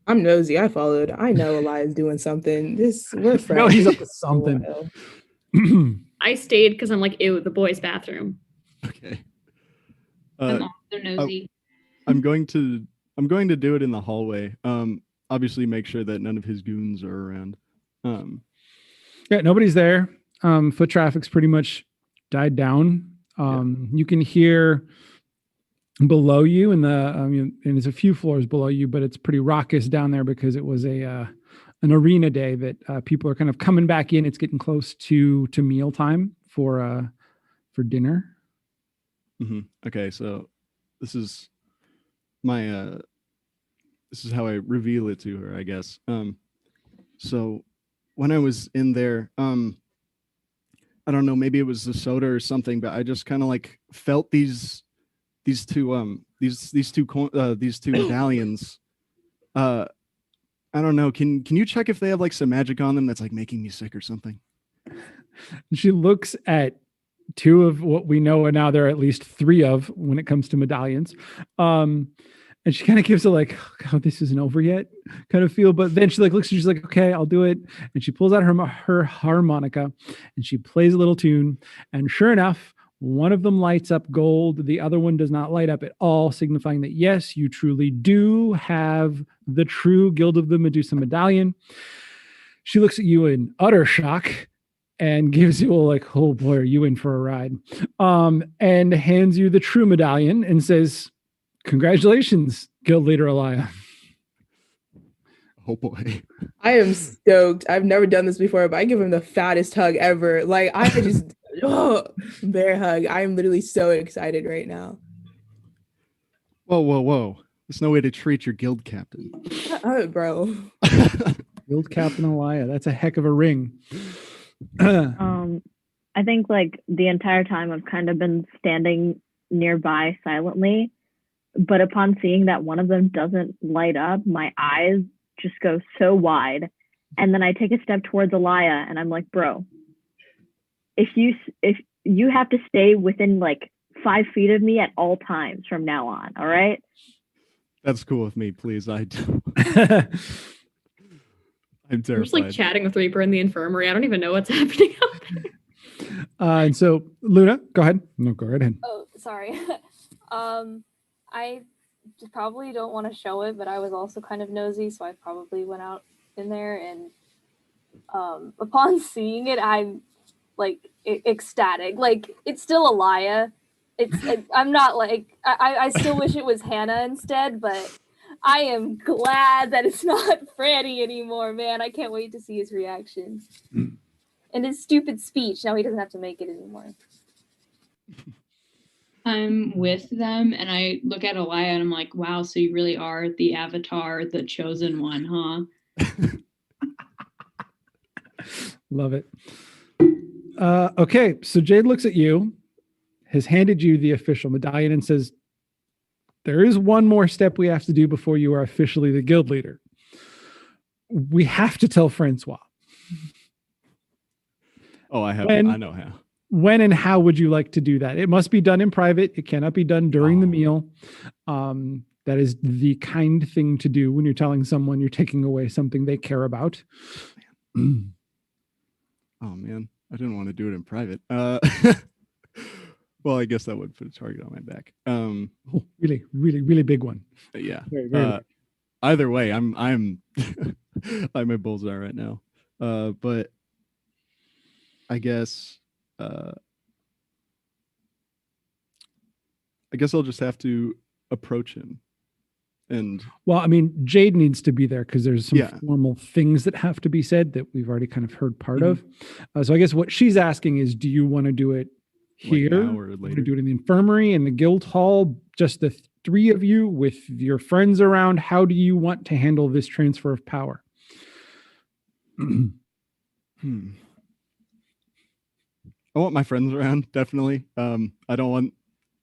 S4: I'm nosy. I followed. I know Elias doing something. We're friends.
S1: No, he's up to something.
S7: I stayed because I'm like, ew, the boys' bathroom.
S5: Okay.
S6: I'm also nosy.
S5: I'm going to do it in the hallway. Obviously, make sure that none of his goons are around.
S1: Yeah, nobody's there. Foot traffic's pretty much died down. You can hear below you and it's a few floors below you, but it's pretty raucous down there because it was an arena day that people are kind of coming back in. It's getting close to mealtime for dinner.
S5: Mm-hmm. Okay, so this is my this is how I reveal it to her, I guess. So when I was in there, I don't know, maybe it was the soda or something, but I just kind of like felt these two medallions. I don't know. Can you check if they have like some magic on them that's like making me sick or something?
S1: She looks at 2 of what we know, and now there are at least 3 of when it comes to medallions. And she kind of gives it like, oh, this isn't over yet kind of feel. But then she like looks and she's like, okay, I'll do it. And she pulls out her harmonica and she plays a little tune. And sure enough, one of them lights up gold. The other one does not light up at all, signifying that, yes, you truly do have the true Guild of the Medusa Medallion. She looks at you in utter shock and gives you a like, oh boy, are you in for a ride? And hands you the true medallion and says, congratulations, Guild Leader Elia.
S5: Oh boy.
S4: I am stoked. I've never done this before, but I give him the fattest hug ever. Like I just bear hug. I'm literally so excited right now.
S5: Whoa. There's no way to treat your guild captain.
S4: Oh, bro.
S1: Guild Captain Elia. That's a heck of a ring.
S3: I think like the entire time I've kind of been standing nearby silently, but upon seeing that one of them doesn't light up, my eyes just go so wide. And then I take a step towards Elia and I'm like, bro, if you have to stay within like 5 feet of me at all times from now on, all right?
S5: That's cool with me, please. I'm terrified.
S7: I'm just like chatting with Reaper in the infirmary. I don't even know what's happening out there.
S1: And so Luna, go ahead. No, go right ahead.
S2: Oh, sorry. I probably don't want to show it, but I was also kind of nosy, so I probably went out in there, and upon seeing it, I'm like ecstatic. Like it's still Elia. I'm not like I still wish it was Hannah instead, but I am glad that it's not Franny anymore, man. I can't wait to see his reaction. in his stupid speech. Now he doesn't have to make it anymore.
S6: I'm with them and I look at Elia and I'm like, wow, so you really are the avatar, the chosen one, huh?
S1: Love it. Okay, so Jade looks at you, has handed you the official medallion and says, there is one more step we have to do before you are officially the guild leader. We have to tell Francois.
S5: Oh, I know how.
S1: When and how would you like to do that? It must be done in private. It cannot be done during the meal. That is the kind thing to do when you're telling someone you're taking away something they care about.
S5: Oh man, I didn't want to do it in private. Well, I guess that would put a target on my back.
S1: Really, really, really big one.
S5: Yeah.
S1: Very, very big.
S5: Either way, I'm I'm a bullseye right now. But I guess I'll just have to approach him. And
S1: well, I mean, Jade needs to be there because there's some
S5: Yeah.
S1: formal things that have to be said that we've already kind of heard part of. So I guess what she's asking is, do you want to do it here?
S5: now or
S1: Do you want
S5: later?
S1: to do it in the infirmary, in the guild hall, just the three of you with your friends around? How do you want to handle this transfer of power?
S5: I want my friends around, definitely. I don't want.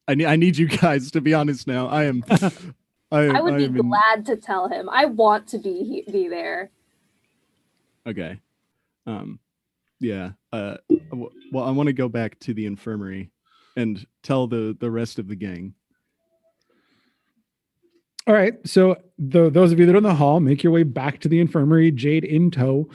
S5: I need you guys, to be honest. Now, I am.
S2: I would be
S5: am in-
S2: glad to tell him. I want to be there.
S5: Okay. Yeah. Well, I want to go back to the infirmary and tell the rest of the gang.
S1: All right. So those of you that are in the hall, make your way back to the infirmary, Jade in tow.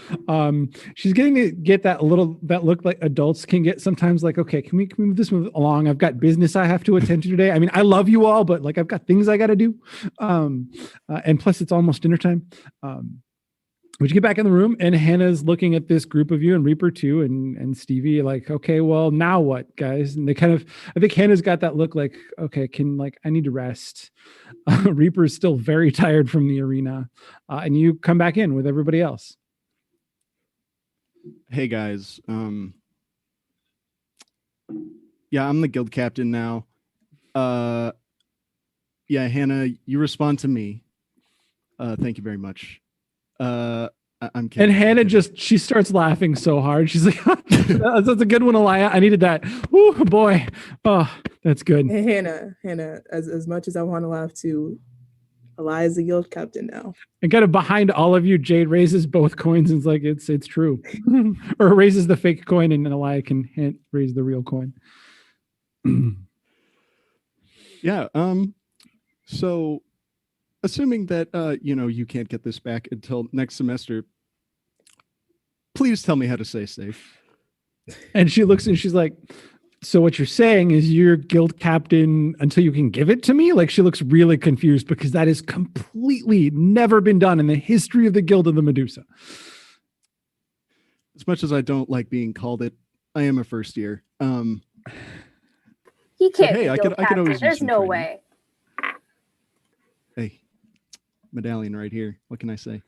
S1: She's getting to get that look like adults can get sometimes, like, okay, can we move this along? I've got business I have to attend to today. I mean, I love you all, but like, I've got things I got to do. And plus it's almost dinner time. Would you get back in the room? And Hannah's looking at this group of you, and Reaper too, and Stevie, like, okay, well, now what, guys? And they kind of, I think Hannah's got that look like, okay, I need to rest. Reaper is still very tired from the arena. And you come back in with everybody else.
S5: Hey guys. Yeah, I'm the guild captain now. Yeah, Hannah, you respond to me. Thank you very much. I'm kidding.
S1: And Hannah she starts laughing so hard. She's like, that's a good one, Elia. I needed that. Oh boy. Oh, that's good.
S4: Hey, Hannah, as much as I want to laugh too, Elia's the guild captain now.
S1: And kind of behind all of you, Jade raises both coins and is like, it's true. Or raises the fake coin and Elia can raise the real coin.
S5: Yeah. So assuming that you can't get this back until next semester, please tell me how to stay safe.
S1: And she looks and she's like, so what you're saying is you're guild captain until you can give it to me? Like, she looks really confused because that is completely never been done in the history of the Guild of the Medusa.
S5: As much as I don't like being called it, I am a first year.
S2: He can't.
S5: Hey,
S2: be
S5: I
S2: guild
S5: could
S2: captain.
S5: always use
S2: There's
S5: some
S2: no
S5: training.
S2: way.
S5: Hey, medallion right here. What can I say?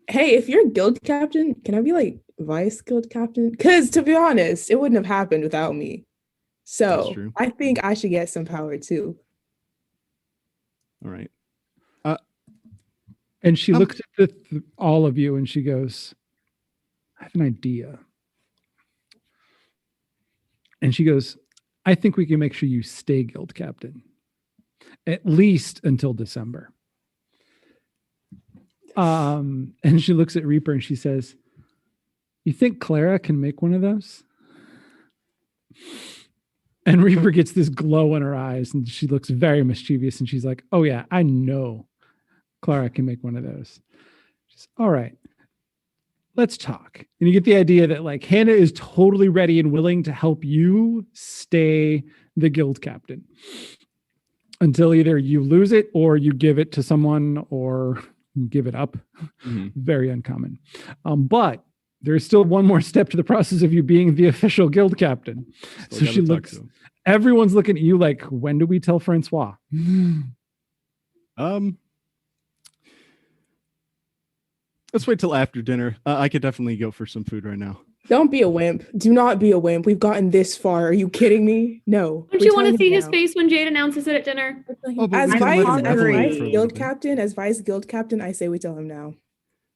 S4: Hey, if you're guild captain, can I be like vice guild captain? Because to be honest, it wouldn't have happened without me.
S5: That's
S4: So
S5: true.
S4: I think I should get some power too.
S5: All right.
S1: And she looks at all of you and she goes, I have an idea. And she goes, I think we can make sure you stay guild captain, at least until December. And she looks at Reaper and she says, you think Clara can make one of those? And Reaper gets this glow in her eyes and she looks very mischievous and she's like, oh yeah, I know Clara can make one of those. She's, all right, let's talk. And you get the idea that like Hannah is totally ready and willing to help you stay the guild captain until either you lose it or you give it to someone or give it up.
S5: Mm-hmm.
S1: Very uncommon. But there's still one more step to the process of you being the official guild captain. So she looks, everyone's looking at you like, when do we tell Francois?
S5: Let's wait till after dinner. I could definitely go for some food right now.
S4: Don't be a wimp. Do not be a wimp. We've gotten this far. Are you kidding me? No.
S7: Don't you want to see his face when Jade announces it at dinner?
S5: Oh, but
S4: As
S5: we can let him
S4: vice
S5: revelate for a little
S4: guild
S5: bit.
S4: captain, I say we tell him now.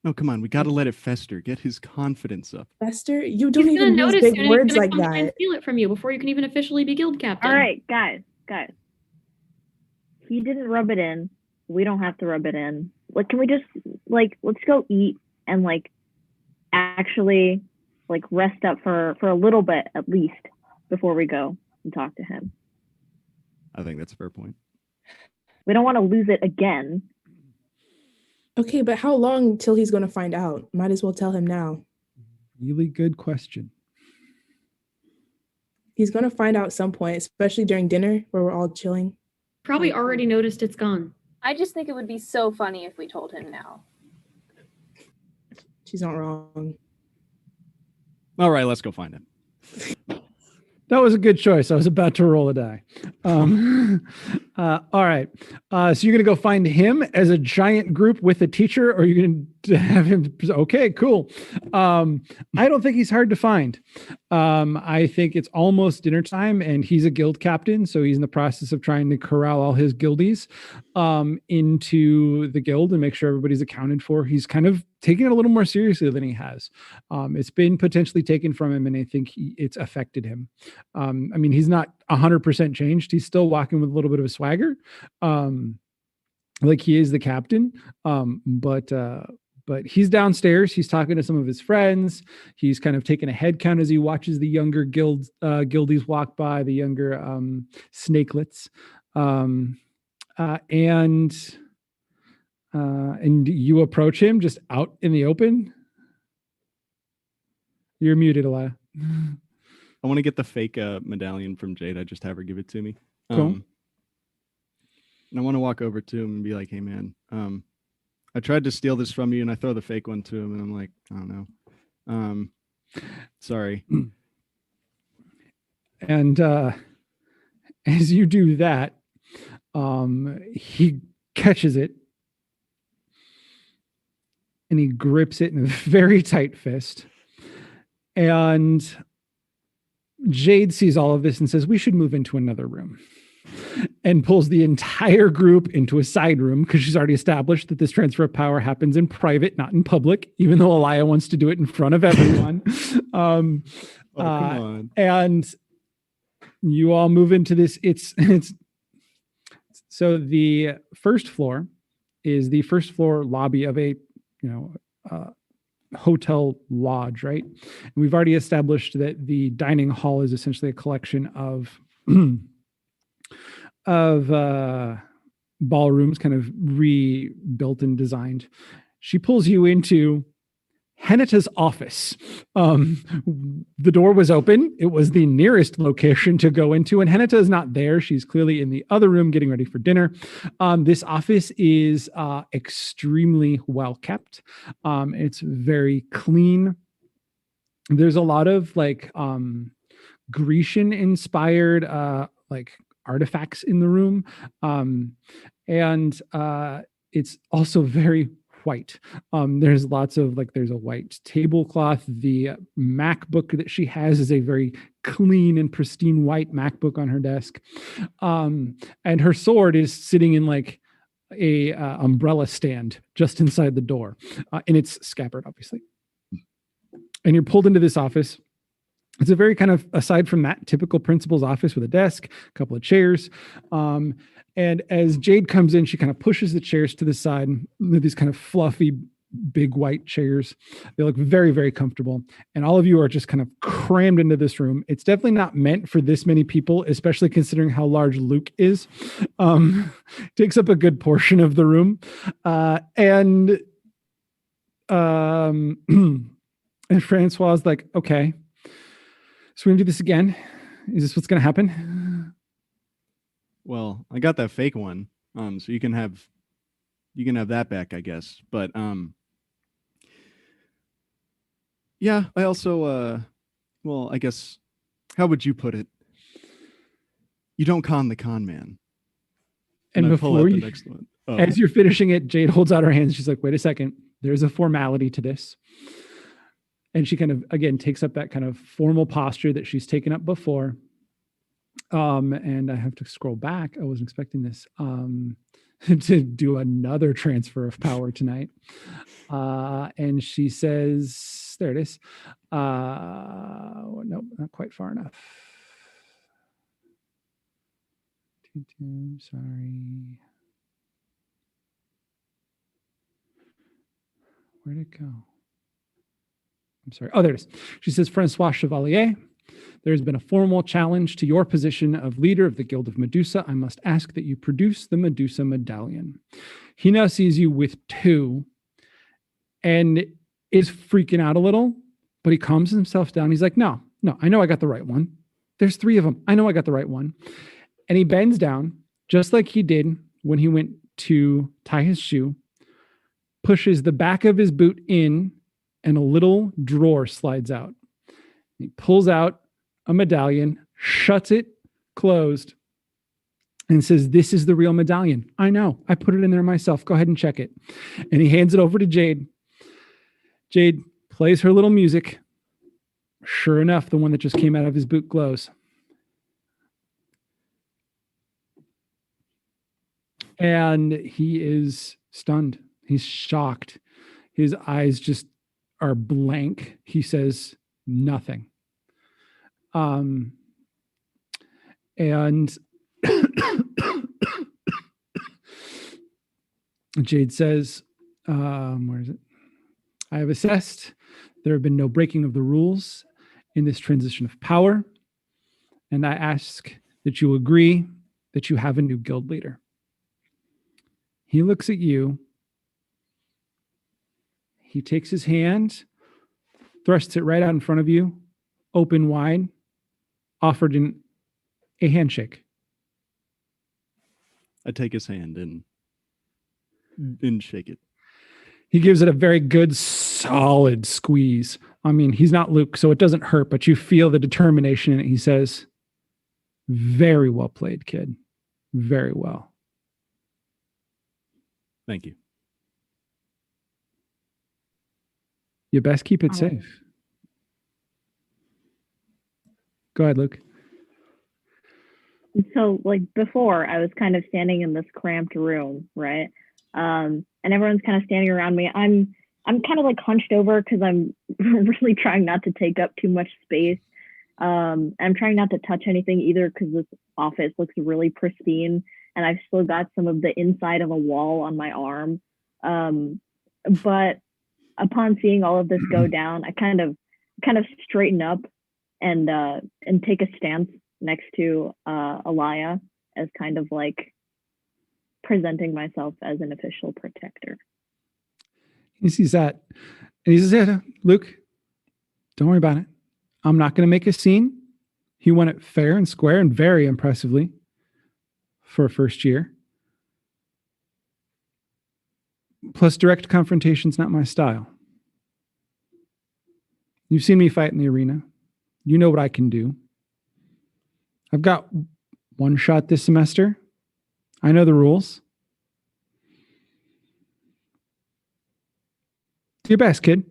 S5: No, come on. We got to let it fester. Get his confidence up.
S4: Fester, you don't
S7: He's gonna
S4: even use
S7: notice
S4: big
S7: soon, and
S4: words
S7: he's gonna
S4: like
S7: come try and
S4: that.
S7: steal it from you before you can even officially be guild captain.
S3: All right, guys. He didn't rub it in. We don't have to rub it in. Like, can we just let's go eat and actually rest up for a little bit at least before we go and talk to him.
S5: I think that's a fair point.
S3: We don't want to lose it again.
S4: Okay, but how long till he's going to find out? Might as well tell him now.
S1: Really good question.
S4: He's going to find out some point, especially during dinner where we're all chilling.
S7: Probably already noticed it's gone.
S2: I just think it would be so funny if we told him now.
S4: She's not wrong.
S5: All right, let's go find him.
S1: That was a good choice. I was about to roll a die. All right. So you're going to go find him as a giant group with a teacher, or you're going to have him? Okay, cool. I don't think he's hard to find. I think it's almost dinner time, and he's a guild captain, so he's in the process of trying to corral all his guildies into the guild and make sure everybody's accounted for. He's kind of taking it a little more seriously than he has. It's been potentially taken from him, and I think it's affected him. I mean, he's not 100% changed. He's still walking with a little bit of a swagger, like he is the captain. But he's downstairs. He's talking to some of his friends. He's kind of taking a head count as he watches the younger guildies walk by, the younger snakelets. And you approach him just out in the open. You're muted, Alaya.
S5: I want to get the fake medallion from Jade. I just have her give it to me.
S1: Cool.
S5: And I want to walk over to him and be like, "Hey, man, I tried to steal this from you," and I throw the fake one to him, and I'm like, "I don't know. Sorry."
S1: And as you do that, he catches it and he grips it in a very tight fist. And Jade sees all of this and says, "We should move into another room," and pulls the entire group into a side room because she's already established that this transfer of power happens in private, not in public, even though Alaya wants to do it in front of everyone.
S5: Come on.
S1: And you all move into this. It's so the first floor is the first floor lobby of a, hotel lodge, right? And we've already established that the dining hall is essentially a collection of ballrooms, kind of rebuilt and designed. She pulls you into Heneta's office. The door was open. It was the nearest location to go into, and Heneta is not there. She's clearly in the other room getting ready for dinner. This office is extremely well kept. It's very clean. There's a lot of Grecian inspired artifacts in the room. And it's also very white. There's lots of there's a white tablecloth. The MacBook that she has is a very clean and pristine white MacBook on her desk. And her sword is sitting in a umbrella stand just inside the door, in its scabbard, obviously. And you're pulled into this office. It's a very kind of, aside from that, typical principal's office with a desk, a couple of chairs. And as Jade comes in, she kind of pushes the chairs to the side. These kind of fluffy, big white chairs. They look very, very comfortable. And all of you are just kind of crammed into this room. It's definitely not meant for this many people, especially considering how large Luke is. Takes up a good portion of the room. And Francois is like, "Okay, so we're gonna do this again. Is this what's gonna happen?"
S5: Well, I got that fake one, so you can have that back, I guess. But yeah, I also well, I guess, how would you put it? You don't con the con man.
S1: And
S5: I pull out
S1: before
S5: the
S1: you,
S5: next one.
S1: as you're finishing it, Jade holds out her hands. She's like, "Wait a second. There's a formality to this. And she kind of, again, takes up that kind of formal posture that she's taken up before. And I have to scroll back. I wasn't expecting this to do another transfer of power tonight. And she says, there it is. Nope, not quite far enough. Sorry. Where'd it go? I'm sorry. Oh, there it is. She says, Francois Chevalier, there has been a formal challenge to your position of leader of the Guild of Medusa. I must ask that you produce the Medusa Medallion. He now sees you with 2 and is freaking out a little, but he calms himself down. He's like, no, I know I got the right one. There's 3 of them. I know I got the right one. And he bends down, just like he did when he went to tie his shoe, pushes the back of his boot in, and a little drawer slides out. He pulls out a medallion, shuts it closed, and says, this is the real medallion. I know. I put it in there myself. Go ahead and check it. And he hands it over to Jade. Jade plays her little music. Sure enough, the one that just came out of his boot glows. And he is stunned. He's shocked. His eyes just are blank. He says nothing. And Jade says, where is it? I have assessed there have been no breaking of the rules in this transition of power. And I ask that you agree that you have a new guild leader. He looks at you. He takes his hand, thrusts it right out in front of you, open wide, offered in a handshake.
S5: I take his hand and shake it.
S1: He gives it a very good, solid squeeze. I mean, he's not Luke, so it doesn't hurt, but you feel the determination in it. He says, very well played, kid. Very well.
S5: Thank you.
S1: You best keep it safe. Go ahead, Luke.
S3: So, like before, I was kind of standing in this cramped room, right? And everyone's kind of standing around me. I'm kind of like hunched over because I'm really trying not to take up too much space. I'm trying not to touch anything either because this office looks really pristine, and I've still got some of the inside of a wall on my arm. But upon seeing all of this go down, I kind of straighten up and take a stance next to Alaya as kind of like presenting myself as an official protector.
S1: He sees that and he says, yeah, Luke, don't worry about it. I'm not going to make a scene. He won it fair and square and very impressively for a first year. Plus, direct confrontation's not my style. You've seen me fight in the arena. You know what I can do. I've got one shot this semester. I know the rules. Do your best, kid.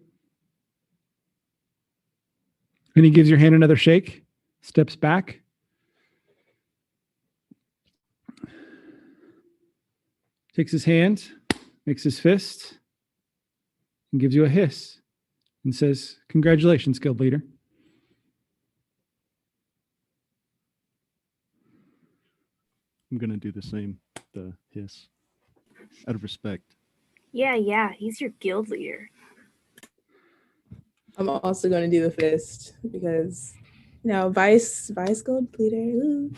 S1: And he gives your hand another shake, steps back. Takes his hand, makes his fist, and gives you a hiss and says, congratulations, guild leader.
S5: I'm going to do the same, the hiss, out of respect.
S2: Yeah, he's your guild leader.
S4: I'm also going to do the fist because, vice guild leader.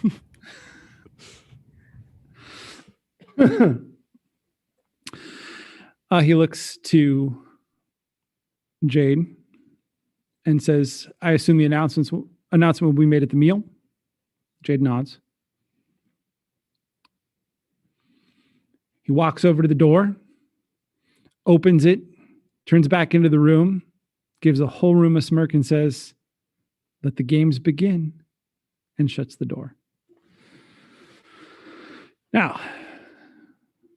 S1: He looks to Jade and says, I assume the announcement will be made at the meal. Jade nods. He walks over to the door, opens it, turns back into the room, gives the whole room a smirk and says, let the games begin, and shuts the door. Now,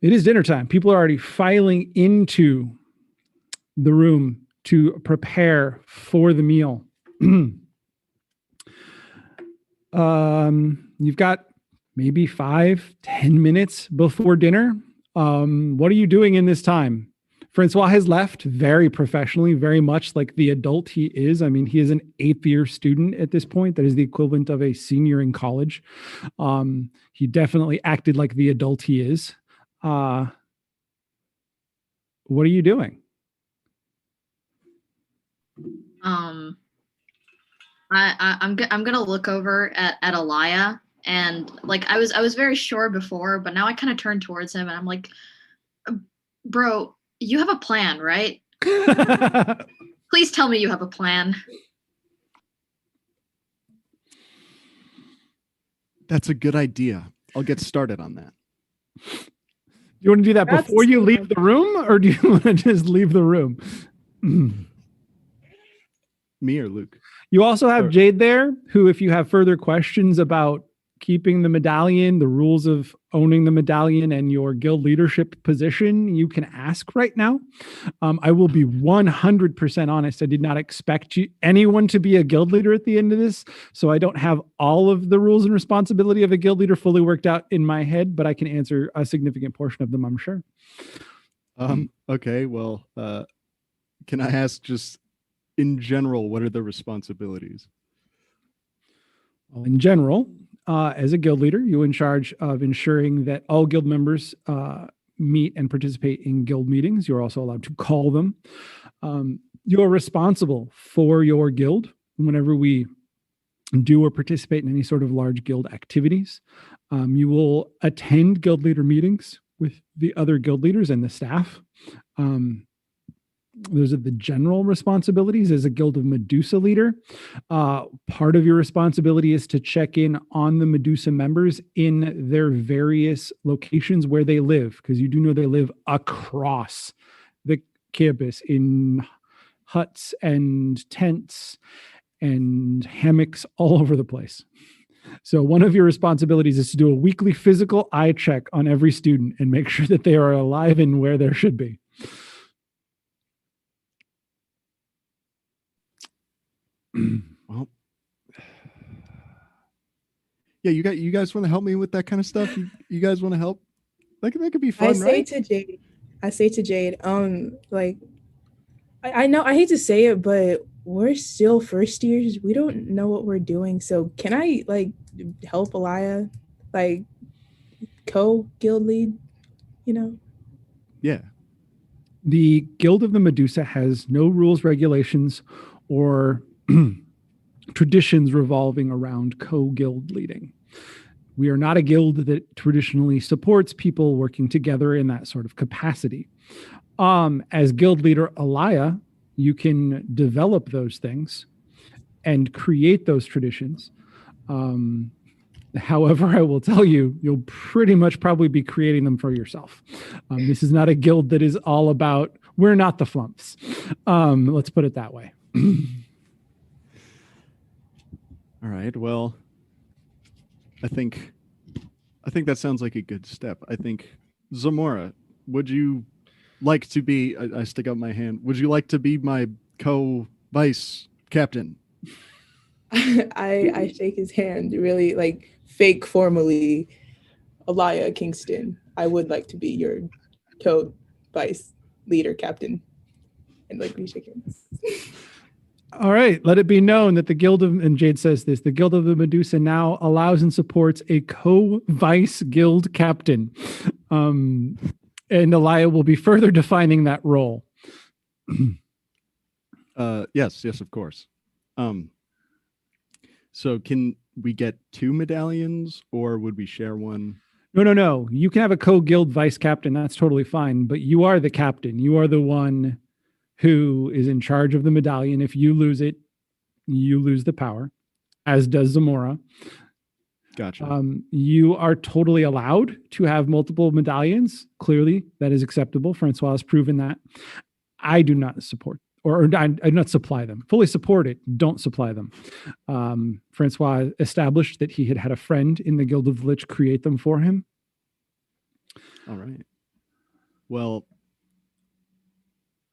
S1: it is dinner time. People are already filing into the room to prepare for the meal. You've got maybe 5-10 minutes before dinner. What are you doing in this time? Francois has left very professionally, very much like the adult he is. I mean, he is an 8th year student at this point. That is the equivalent of a senior in college. He definitely acted like the adult he is. What are you doing?
S8: I'm gonna look over at Elia, and like I was very sure before, but now I kind of turn towards him and I'm like, bro, you have a plan, right? Please tell me you have a plan.
S5: That's a good idea. I'll get started on that.
S1: You want to do that before you leave the room, or do you want to just leave the room?
S5: Me or Luke?
S1: You also have Jade there, who, if you have further questions about keeping the medallion, the rules of owning the medallion, and your guild leadership position, you can ask right now. I will be 100% honest. I did not expect anyone to be a guild leader at the end of this, so I don't have all of the rules and responsibility of a guild leader fully worked out in my head, but I can answer a significant portion of them, I'm sure.
S5: Okay, well, can I ask just in general, what are the responsibilities?
S1: Well, in general, as a guild leader, you're in charge of ensuring that all guild members meet and participate in guild meetings. You're also allowed to call them. You're responsible for your guild whenever we do or participate in any sort of large guild activities. You will attend guild leader meetings with the other guild leaders and the staff. Those are the general responsibilities as a Guild of Medusa leader. Part of your responsibility is to check in on the Medusa members in their various locations where they live, because you do know they live across the campus in huts and tents and hammocks all over the place. So one of your responsibilities is to do a weekly physical eye check on every student and make sure that they are alive and where there should be.
S5: Well, yeah, you guys want to help me with that kind of stuff? You guys want to help? That could be fun, right?
S4: I say to Jade, like, I know I hate to say it, but we're still first years. We don't know what we're doing. So can I like help Elia, like co-guild lead, you know?
S5: Yeah.
S1: The Guild of the Medusa has no rules, regulations, or traditions revolving around co-guild leading. We are not a guild that traditionally supports people working together in that sort of capacity. As guild leader Elia, you can develop those things and create those traditions. However, I will tell you, you'll pretty much probably be creating them for yourself. This is not a guild that is all about, we're not the flumps. Let's put it that way.
S5: All right. Well, I think that sounds like a good step. I think, Zamora, would you like to be, I stick out my hand, would you like to be my co-vice captain?
S4: I shake his hand really like fake formally. Elia Kingston, I would like to be your co-vice leader captain. And like we shake hands.
S1: All right. Let it be known that the Guild of, and Jade says this, the Guild of the Medusa now allows and supports a co-vice guild captain. And Elia will be further defining that role.
S5: Yes, of course. So can we get 2 medallions, or would we share one?
S1: No. You can have a co-guild vice captain. That's totally fine. But you are the captain. You are the one who is in charge of the medallion. If you lose it, you lose the power, as does Zamora.
S5: Gotcha.
S1: You are totally allowed to have multiple medallions. Clearly, that is acceptable. Francois has proven that. I do not support, or I do not supply them. Fully support it, don't supply them. Francois established that he had a friend in the Guild of the Lich create them for him.
S5: All right. Well,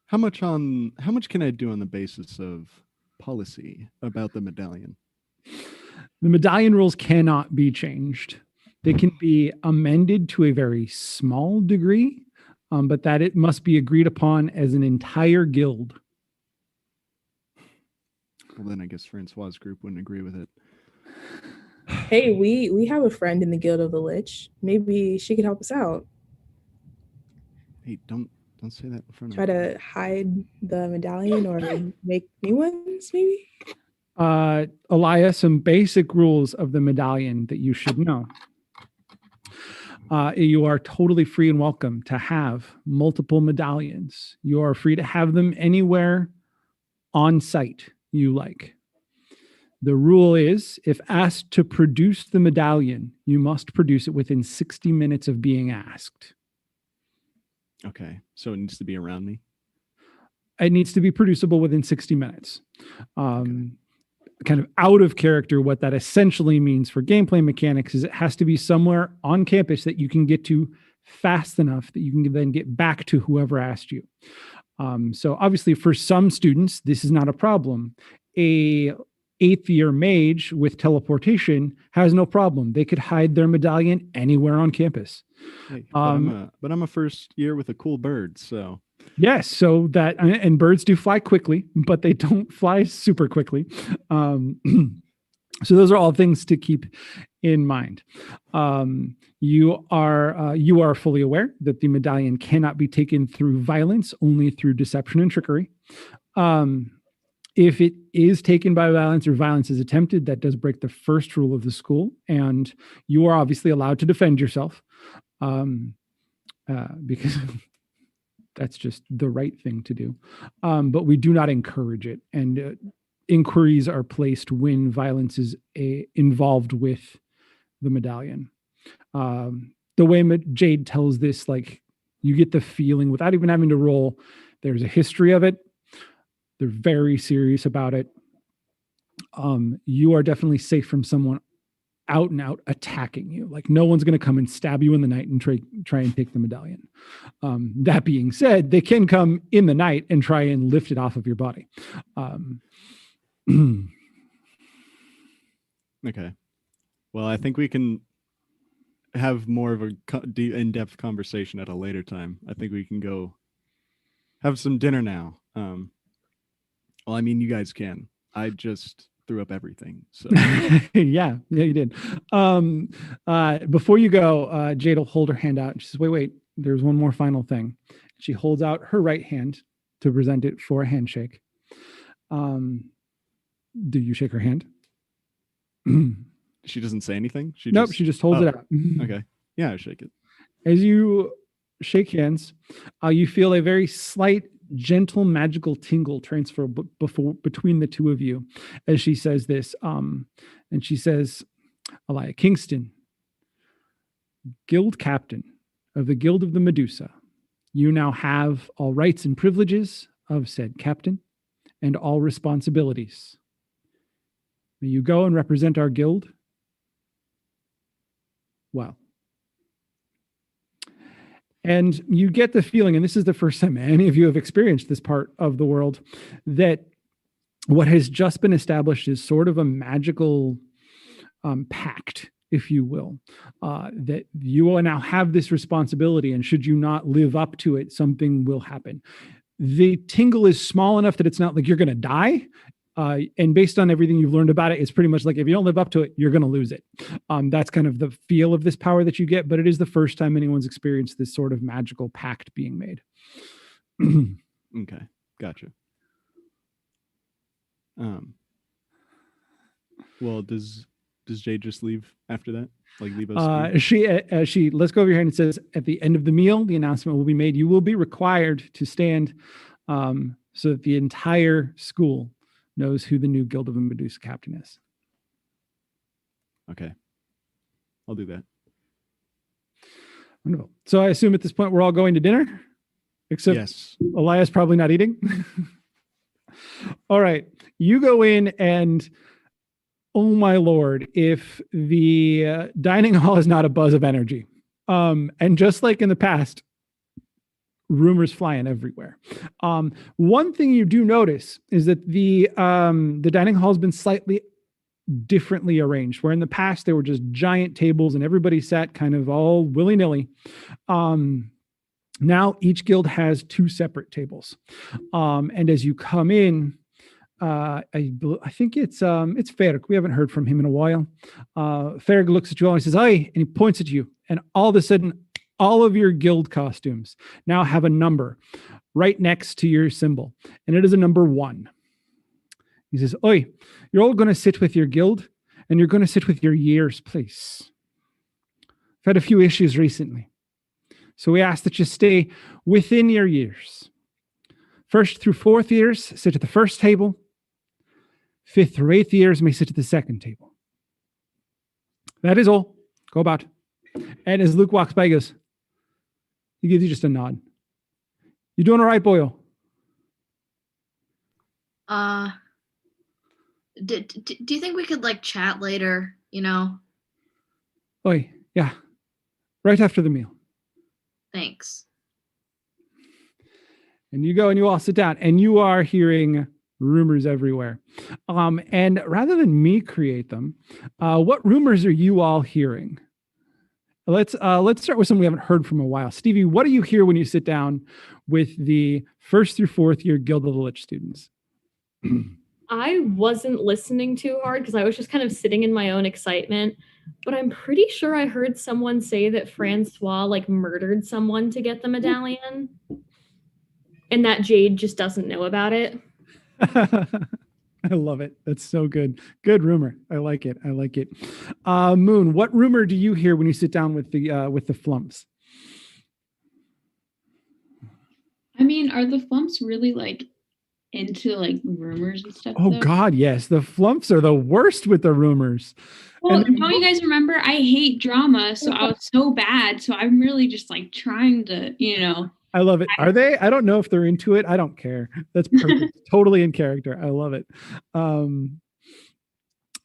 S5: How much can I do on the basis of policy about the medallion?
S1: The medallion rules cannot be changed. They can be amended to a very small degree, but that it must be agreed upon as an entire guild.
S5: Well, then I guess Francois' group wouldn't agree with it.
S4: Hey, we have a friend in the Guild of the Lich. Maybe she could help us out.
S5: Hey, don't say that in front of
S4: Try
S5: me.
S4: to hide the medallion or make new ones, maybe?
S1: Elias, some basic rules of the medallion that you should know. You are totally free and welcome to have multiple medallions. You are free to have them anywhere on site you like. The rule is, if asked to produce the medallion, you must produce it within 60 minutes of being asked.
S5: Okay, so it needs to be around me?
S1: It needs to be producible within 60 minutes. Kind of out of character, what that essentially means for gameplay mechanics is it has to be somewhere on campus that you can get to fast enough that you can then get back to whoever asked you. So obviously for some students, this is not a problem. A 8th year mage with teleportation has no problem. They could hide their medallion anywhere on campus.
S5: Hey, but I'm a first year with a cool bird, so.
S1: Yes, so that, and birds do fly quickly, but they don't fly super quickly. So those are all things to keep in mind. You are fully aware that the medallion cannot be taken through violence, only through deception and trickery. If it is taken by violence or violence is attempted, that does break the first rule of the school, and you are obviously allowed to defend yourself, because that's just the right thing to do. But we do not encourage it, and inquiries are placed when violence is involved with the medallion. The way Jade tells this, like, you get the feeling without even having to roll, there's a history of it. They're very serious about it. You are definitely safe from someone out and out attacking you. Like, no one's going to come and stab you in the night and try and take the medallion. That being said, they can come in the night and try and lift it off of your body.
S5: Okay. Well, I think we can have more of a in-depth conversation at a later time. I think we can go have some dinner now. Well, I mean, you guys can. I just threw up everything. So
S1: yeah, you did. Before you go, Jade will hold her hand out. She says, wait, there's one more final thing. She holds out her right hand to present it for a handshake. Do you shake her hand?
S5: She doesn't say anything?
S1: She just holds it out.
S5: Okay. Yeah, I shake it.
S1: As you shake hands, you feel a very slight, gentle, magical tingle transfer between the two of you as she says this. And she says, Elia Kingston, guild captain of the Guild of the Medusa, you now have all rights and privileges of said captain and all responsibilities. May you go and represent our guild well. And you get the feeling, and this is the first time any of you have experienced this part of the world, that what has just been established is sort of a magical pact, if you will, that you will now have this responsibility, and should you not live up to it, something will happen. The tingle is small enough that it's not like you're going to die. And based on everything you've learned about it, it's pretty much like if you don't live up to it, you're going to lose it. That's kind of the feel of this power that you get, but it is the first time anyone's experienced this sort of magical pact being made.
S5: Okay, gotcha. Well, does Jade just leave after that? Like leave us?
S1: She lets go of your hand and says, at the end of the meal, the announcement will be made. You will be required to stand so that the entire school knows who the new Guild of the Medusa captain is.
S5: Okay. I'll do that.
S1: Wonderful. So I assume at this point we're all going to dinner? Except
S5: yes.
S1: Elias probably not eating. All right. You go in and, oh my Lord, if the dining hall is not a buzz of energy. And just like in the past, rumors flying everywhere. One thing you do notice is that the dining hall has been slightly differently arranged, where in the past there were just giant tables and everybody sat kind of all willy-nilly. Now each guild has 2 separate tables. And as you come in, I think it's Ferg. We haven't heard from him in a while. Ferg looks at you all and he says, "Aye," and he points at you. And all of a sudden, all of your guild costumes now have a number right next to your symbol. And it is a number 1. He says, "Oi, you're all going to sit with your guild and you're going to sit with your years, please. I've had a few issues recently. So we ask that you stay within your years. 1st through 4th years, sit at the first table. 5th through 8th years may sit at the second table. That is all. Go about." And as Luke walks by, he gives you just a nod. "You doing all right, boyo?"
S8: Do you think we could like chat later? You know.
S1: Oi, yeah. Right after the meal.
S8: Thanks.
S1: And you go and you all sit down and you are hearing rumors everywhere. And rather than me create them, what rumors are you all hearing? Let's start with something we haven't heard from a while. Stevie, what do you hear when you sit down with the 1st through 4th year Guild of the Lich students?
S7: I wasn't listening too hard because I was just kind of sitting in my own excitement, but I'm pretty sure I heard someone say that Francois like murdered someone to get the medallion and that Jade just doesn't know about it.
S1: I love it. That's so good. Good rumor. I like it. Moon, what rumor do you hear when you sit down with the flumps?
S6: I mean, are the flumps really like into like rumors and stuff?
S1: Oh
S6: though?
S1: God, yes. The flumps are the worst with the rumors.
S6: Well, don't you guys remember? I hate drama, so I was so bad. So I'm really just like trying to,
S1: I love it. Are they? I don't know if they're into it. I don't care. That's perfect. Totally in character. I love it. All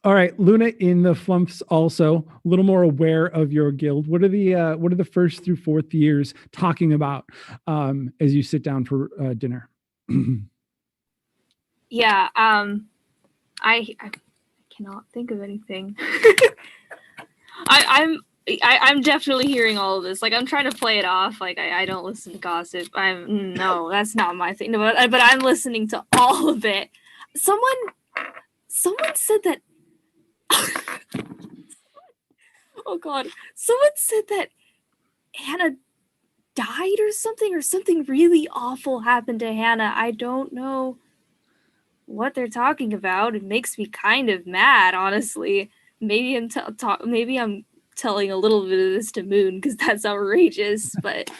S1: right, Luna in the flumps also a little more aware of your guild. What are the 1st through 4th years talking about as you sit down for dinner?
S2: Yeah, I cannot think of anything. I'm definitely hearing all of this. Like, I'm trying to play it off. Like, I don't listen to gossip. No, that's not my thing. No, but I'm listening to all of it. Someone said that. Oh God! Someone said that Hannah died or something really awful happened to Hannah. I don't know what they're talking about. It makes me kind of mad, honestly. Maybe I'm telling a little bit of this to Moon because that's outrageous, but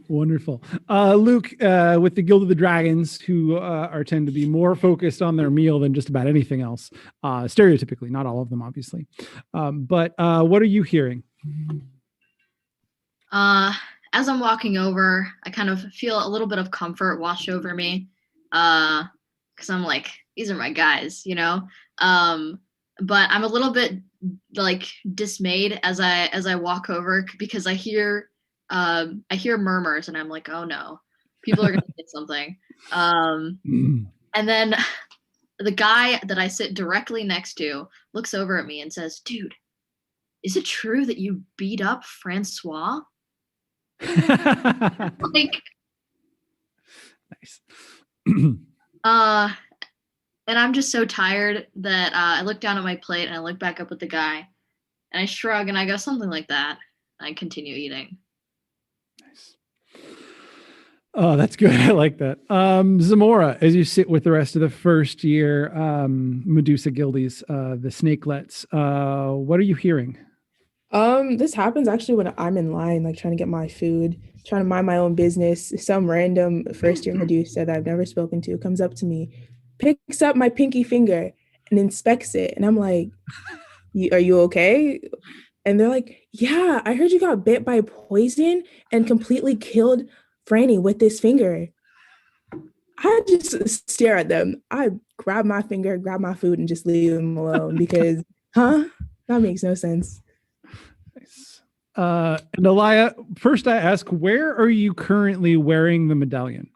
S1: wonderful. Luke, with the Guild of the Dragons, who tend to be more focused on their meal than just about anything else, stereotypically, not all of them, obviously. But what are you hearing?
S8: As I'm walking over, I kind of feel a little bit of comfort wash over me, because I'm like, these are my guys, but I'm a little bit like dismayed as I walk over because I hear murmurs and I'm like, oh no, people are gonna get something. And then the guy that I sit directly next to looks over at me and says, "Dude, is it true that you beat up Francois?" Like,
S1: nice.
S8: And I'm just so tired that I look down at my plate and I look back up at the guy and I shrug and I go, something like that. And I continue eating.
S1: Nice. Oh, that's good. I like that. Zamora, as you sit with the rest of the 1st year Medusa Guildies, the snakelets, what are you hearing?
S4: This happens actually when I'm in line, like trying to get my food, trying to mind my own business. Some random 1st year Medusa that I've never spoken to comes up to me, picks up my pinky finger and inspects it. And I'm like, are you okay? And they're like, yeah, I heard you got bit by poison and completely killed Franny with this finger. I just stare at them. I grab my finger, grab my food, and just leave them alone because, that makes no sense.
S1: Nice. And Elia, first I ask, where are you currently wearing the medallion?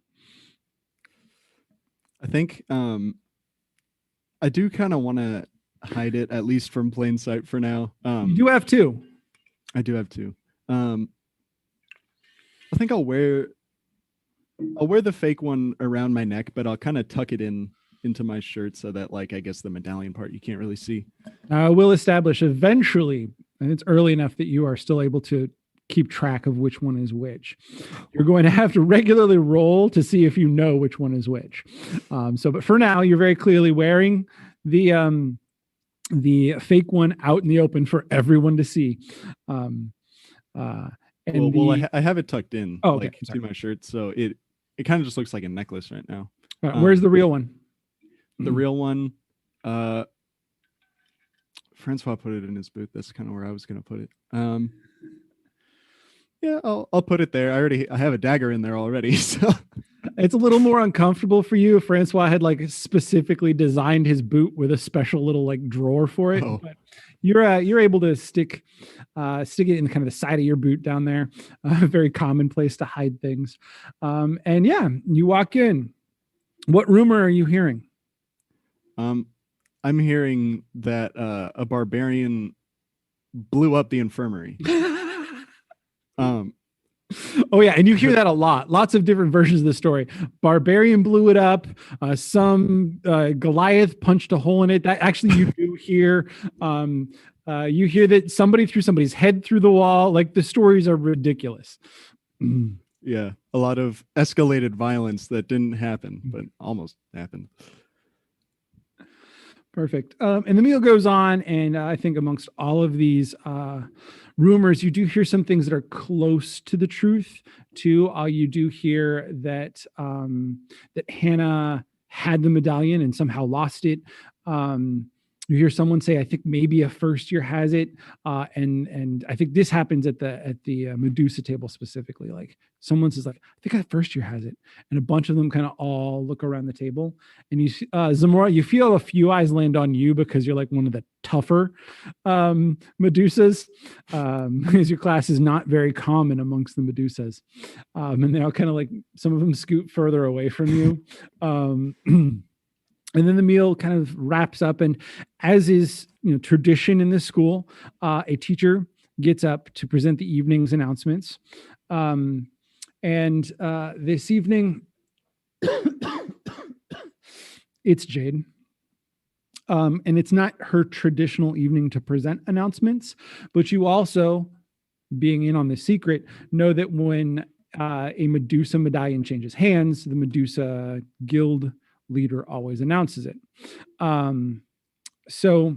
S5: I think I do kind of want to hide it, at least from plain sight for now.
S1: You do have two.
S5: I do have two. I think I'll wear the fake one around my neck, but I'll kind of tuck it into my shirt so that, like, I guess the medallion part you can't really see.
S1: I will establish eventually, and it's early enough that you are still able to keep track of which one is which. You're going to have to regularly roll to see if you know which one is which. But for now, you're very clearly wearing the fake one out in the open for everyone to see. I
S5: have it tucked in
S1: to
S5: my shirt, so it kind of just looks like a necklace right now.
S1: Where's the real one?
S5: The real one, Francois put it in his boot. That's kind of where I was going to put it. Yeah, I'll put it there. I have a dagger in there already, so
S1: it's a little more uncomfortable for you. Francois had like specifically designed his boot with a special little like drawer for it. But you're able to stick it in kind of the side of your boot down there. A very common place to hide things. And yeah, you walk in. What rumor are you hearing?
S5: I'm hearing that a barbarian blew up the infirmary.
S1: Oh yeah, and you hear that a lot. Lots of different versions of the story. Barbarian blew it up. Some Goliath punched a hole in it. That actually you do hear. You hear that somebody threw somebody's head through the wall. Like the stories are ridiculous.
S5: Yeah, a lot of escalated violence that didn't happen, but almost happened.
S1: Perfect. And the meal goes on, and I think amongst all of these rumors, you do hear some things that are close to the truth too. You do hear that that Hannah had the medallion and somehow lost it. You hear someone say, I think maybe a first year has it. And I think this happens at the Medusa table specifically. Like someone says, like, I think a first year has it. And a bunch of them kind of all look around the table. And you, Zamora, you feel a few eyes land on you because you're like one of the tougher Medusas. Because your class is not very common amongst the Medusas. And they all kind of like, some of them scoot further away from you. And then the meal kind of wraps up, and as is tradition in this school, a teacher gets up to present the evening's announcements. And this evening, it's Jade. And it's not her traditional evening to present announcements, but you also, being in on the secret, know that when a Medusa medallion changes hands, the Medusa Guild leader always announces it. So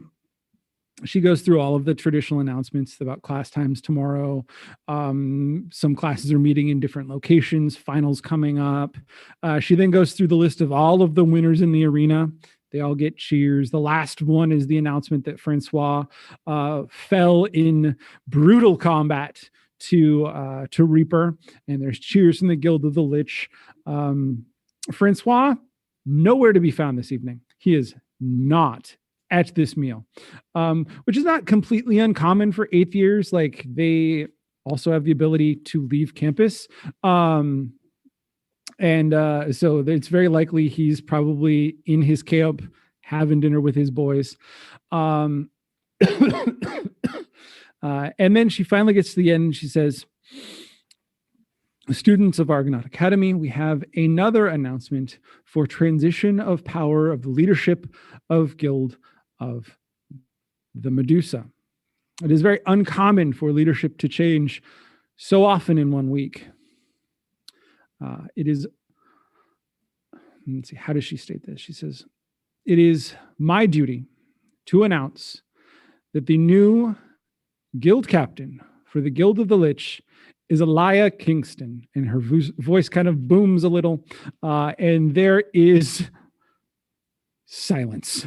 S1: she goes through all of the traditional announcements about class times tomorrow. Some classes are meeting in different locations, finals coming up. She then goes through the list of all of the winners in the arena. They all get cheers. The last one is the announcement that Francois fell in brutal combat to Reaper, and there's cheers from the Guild of the Lich. Francois, nowhere to be found this evening. He is not at this meal, which is not completely uncommon for 8th years. Like they also have the ability to leave campus. So it's very likely he's probably in his camp having dinner with his boys. And then she finally gets to the end and she says, students of Argonaut Academy, we have another announcement for transition of power of the leadership of Guild of the Medusa. It is very uncommon for leadership to change so often in 1 week. It is, let's see, how does she state this? She says, it is my duty to announce that the new guild captain for the Guild of the Lich is Elia Kingston, and her voice kind of booms a little, and there is silence.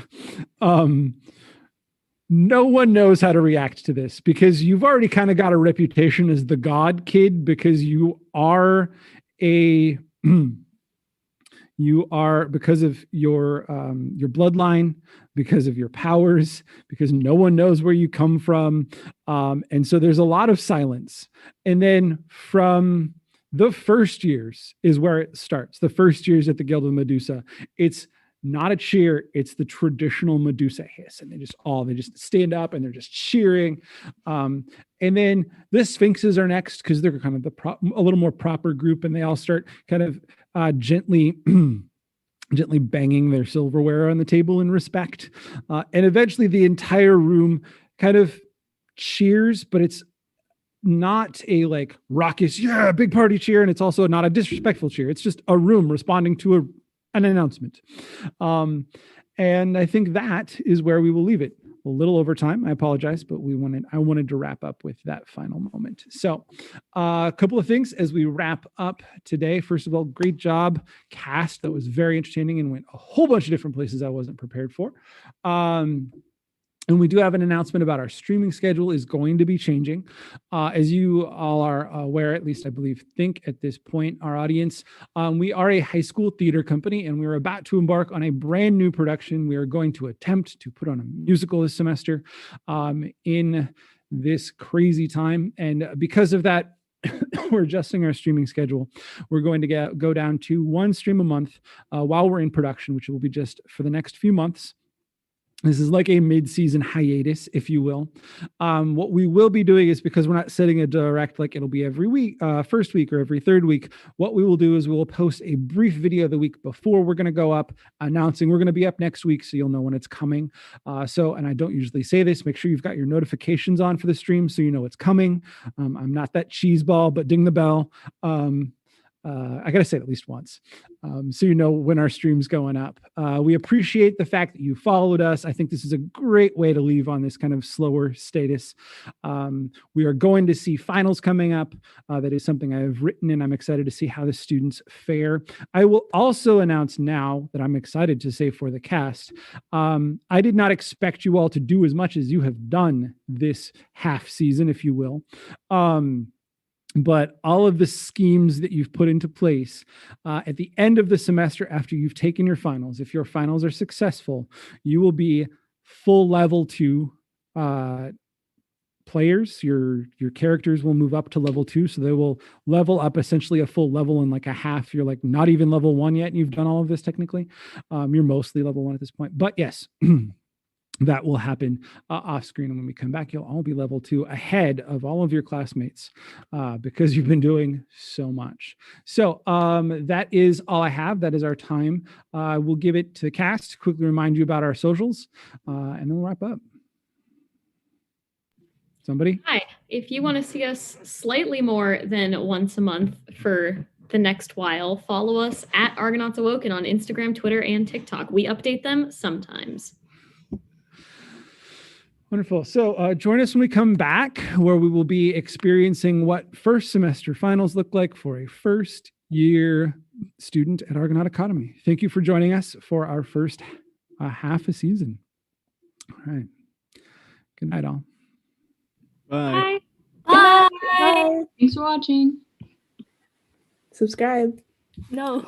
S1: No one knows how to react to this because you've already kind of got a reputation as the God kid because you are a You are, because of your bloodline, because of your powers, because no one knows where you come from. And so there's a lot of silence. And then from the first years is where it starts. The first years at the Guild of Medusa, it's not a cheer, it's the traditional Medusa hiss. And they just stand up and they're just cheering. And then the Sphinxes are next because they're kind of a little more proper group, and they all start kind of gently banging their silverware on the table in respect. And eventually the entire room kind of cheers, but it's not a like raucous, yeah, big party cheer. And it's also not a disrespectful cheer. It's just a room responding to an announcement. And I think that is where we will leave it. A little over time, I apologize, but I wanted to wrap up with that final moment. So a couple of things as we wrap up today. First of all, great job, cast. That was very entertaining and went a whole bunch of different places I wasn't prepared for. And we do have an announcement about our streaming schedule is going to be changing. As you all are aware, at least I think at this point, our audience, we are a high school theater company, and we're about to embark on a brand new production. We are going to attempt to put on a musical this semester in this crazy time. And because of that, we're adjusting our streaming schedule. We're going to go down to one stream a month while we're in production, which will be just for the next few months. This is like a mid-season hiatus, if you will. What we will be doing is, because we're not setting a direct, like it'll be every week, first week or every third week, what we will do is we will post a brief video the week before we're going to go up announcing we're going to be up next week, so you'll know when it's coming. And I don't usually say this, make sure you've got your notifications on for the stream so you know it's coming. I'm not that cheese ball, but ding the bell. I got to say it at least once, so you know when our stream's going up. We appreciate the fact that you followed us. I think this is a great way to leave on this kind of slower status. We are going to see finals coming up. That is something I have written, and I'm excited to see how the students fare. I will also announce now that I'm excited to say for the cast, I did not expect you all to do as much as you have done this half season, if you will. But all of the schemes that you've put into place at the end of the semester, after you've taken your finals, if your finals are successful, you will be full level 2 players. Your characters will move up to level 2. So they will level up essentially a full level in like a half. You're like not even level 1 yet, and you've done all of this technically. You're mostly level 1 at this point. But yes, that will happen off screen. And when we come back, you'll all be level 2 ahead of all of your classmates because you've been doing so much. So that is all I have. That is our time. We'll give it to the cast, quickly remind you about our socials, and then we'll wrap up. Somebody?
S7: Hi. If you want to see us slightly more than once a month for the next while, follow us at Argonauts Awoken on Instagram, Twitter, and TikTok. We update them sometimes.
S1: Wonderful. So join us when we come back, where we will be experiencing what first semester finals look like for a first year student at Argonaut Academy. Thank you for joining us for our first half a season. All right. Good night, all.
S5: Bye.
S2: Bye.
S4: Bye.
S6: Thanks for watching.
S4: Subscribe.
S2: No.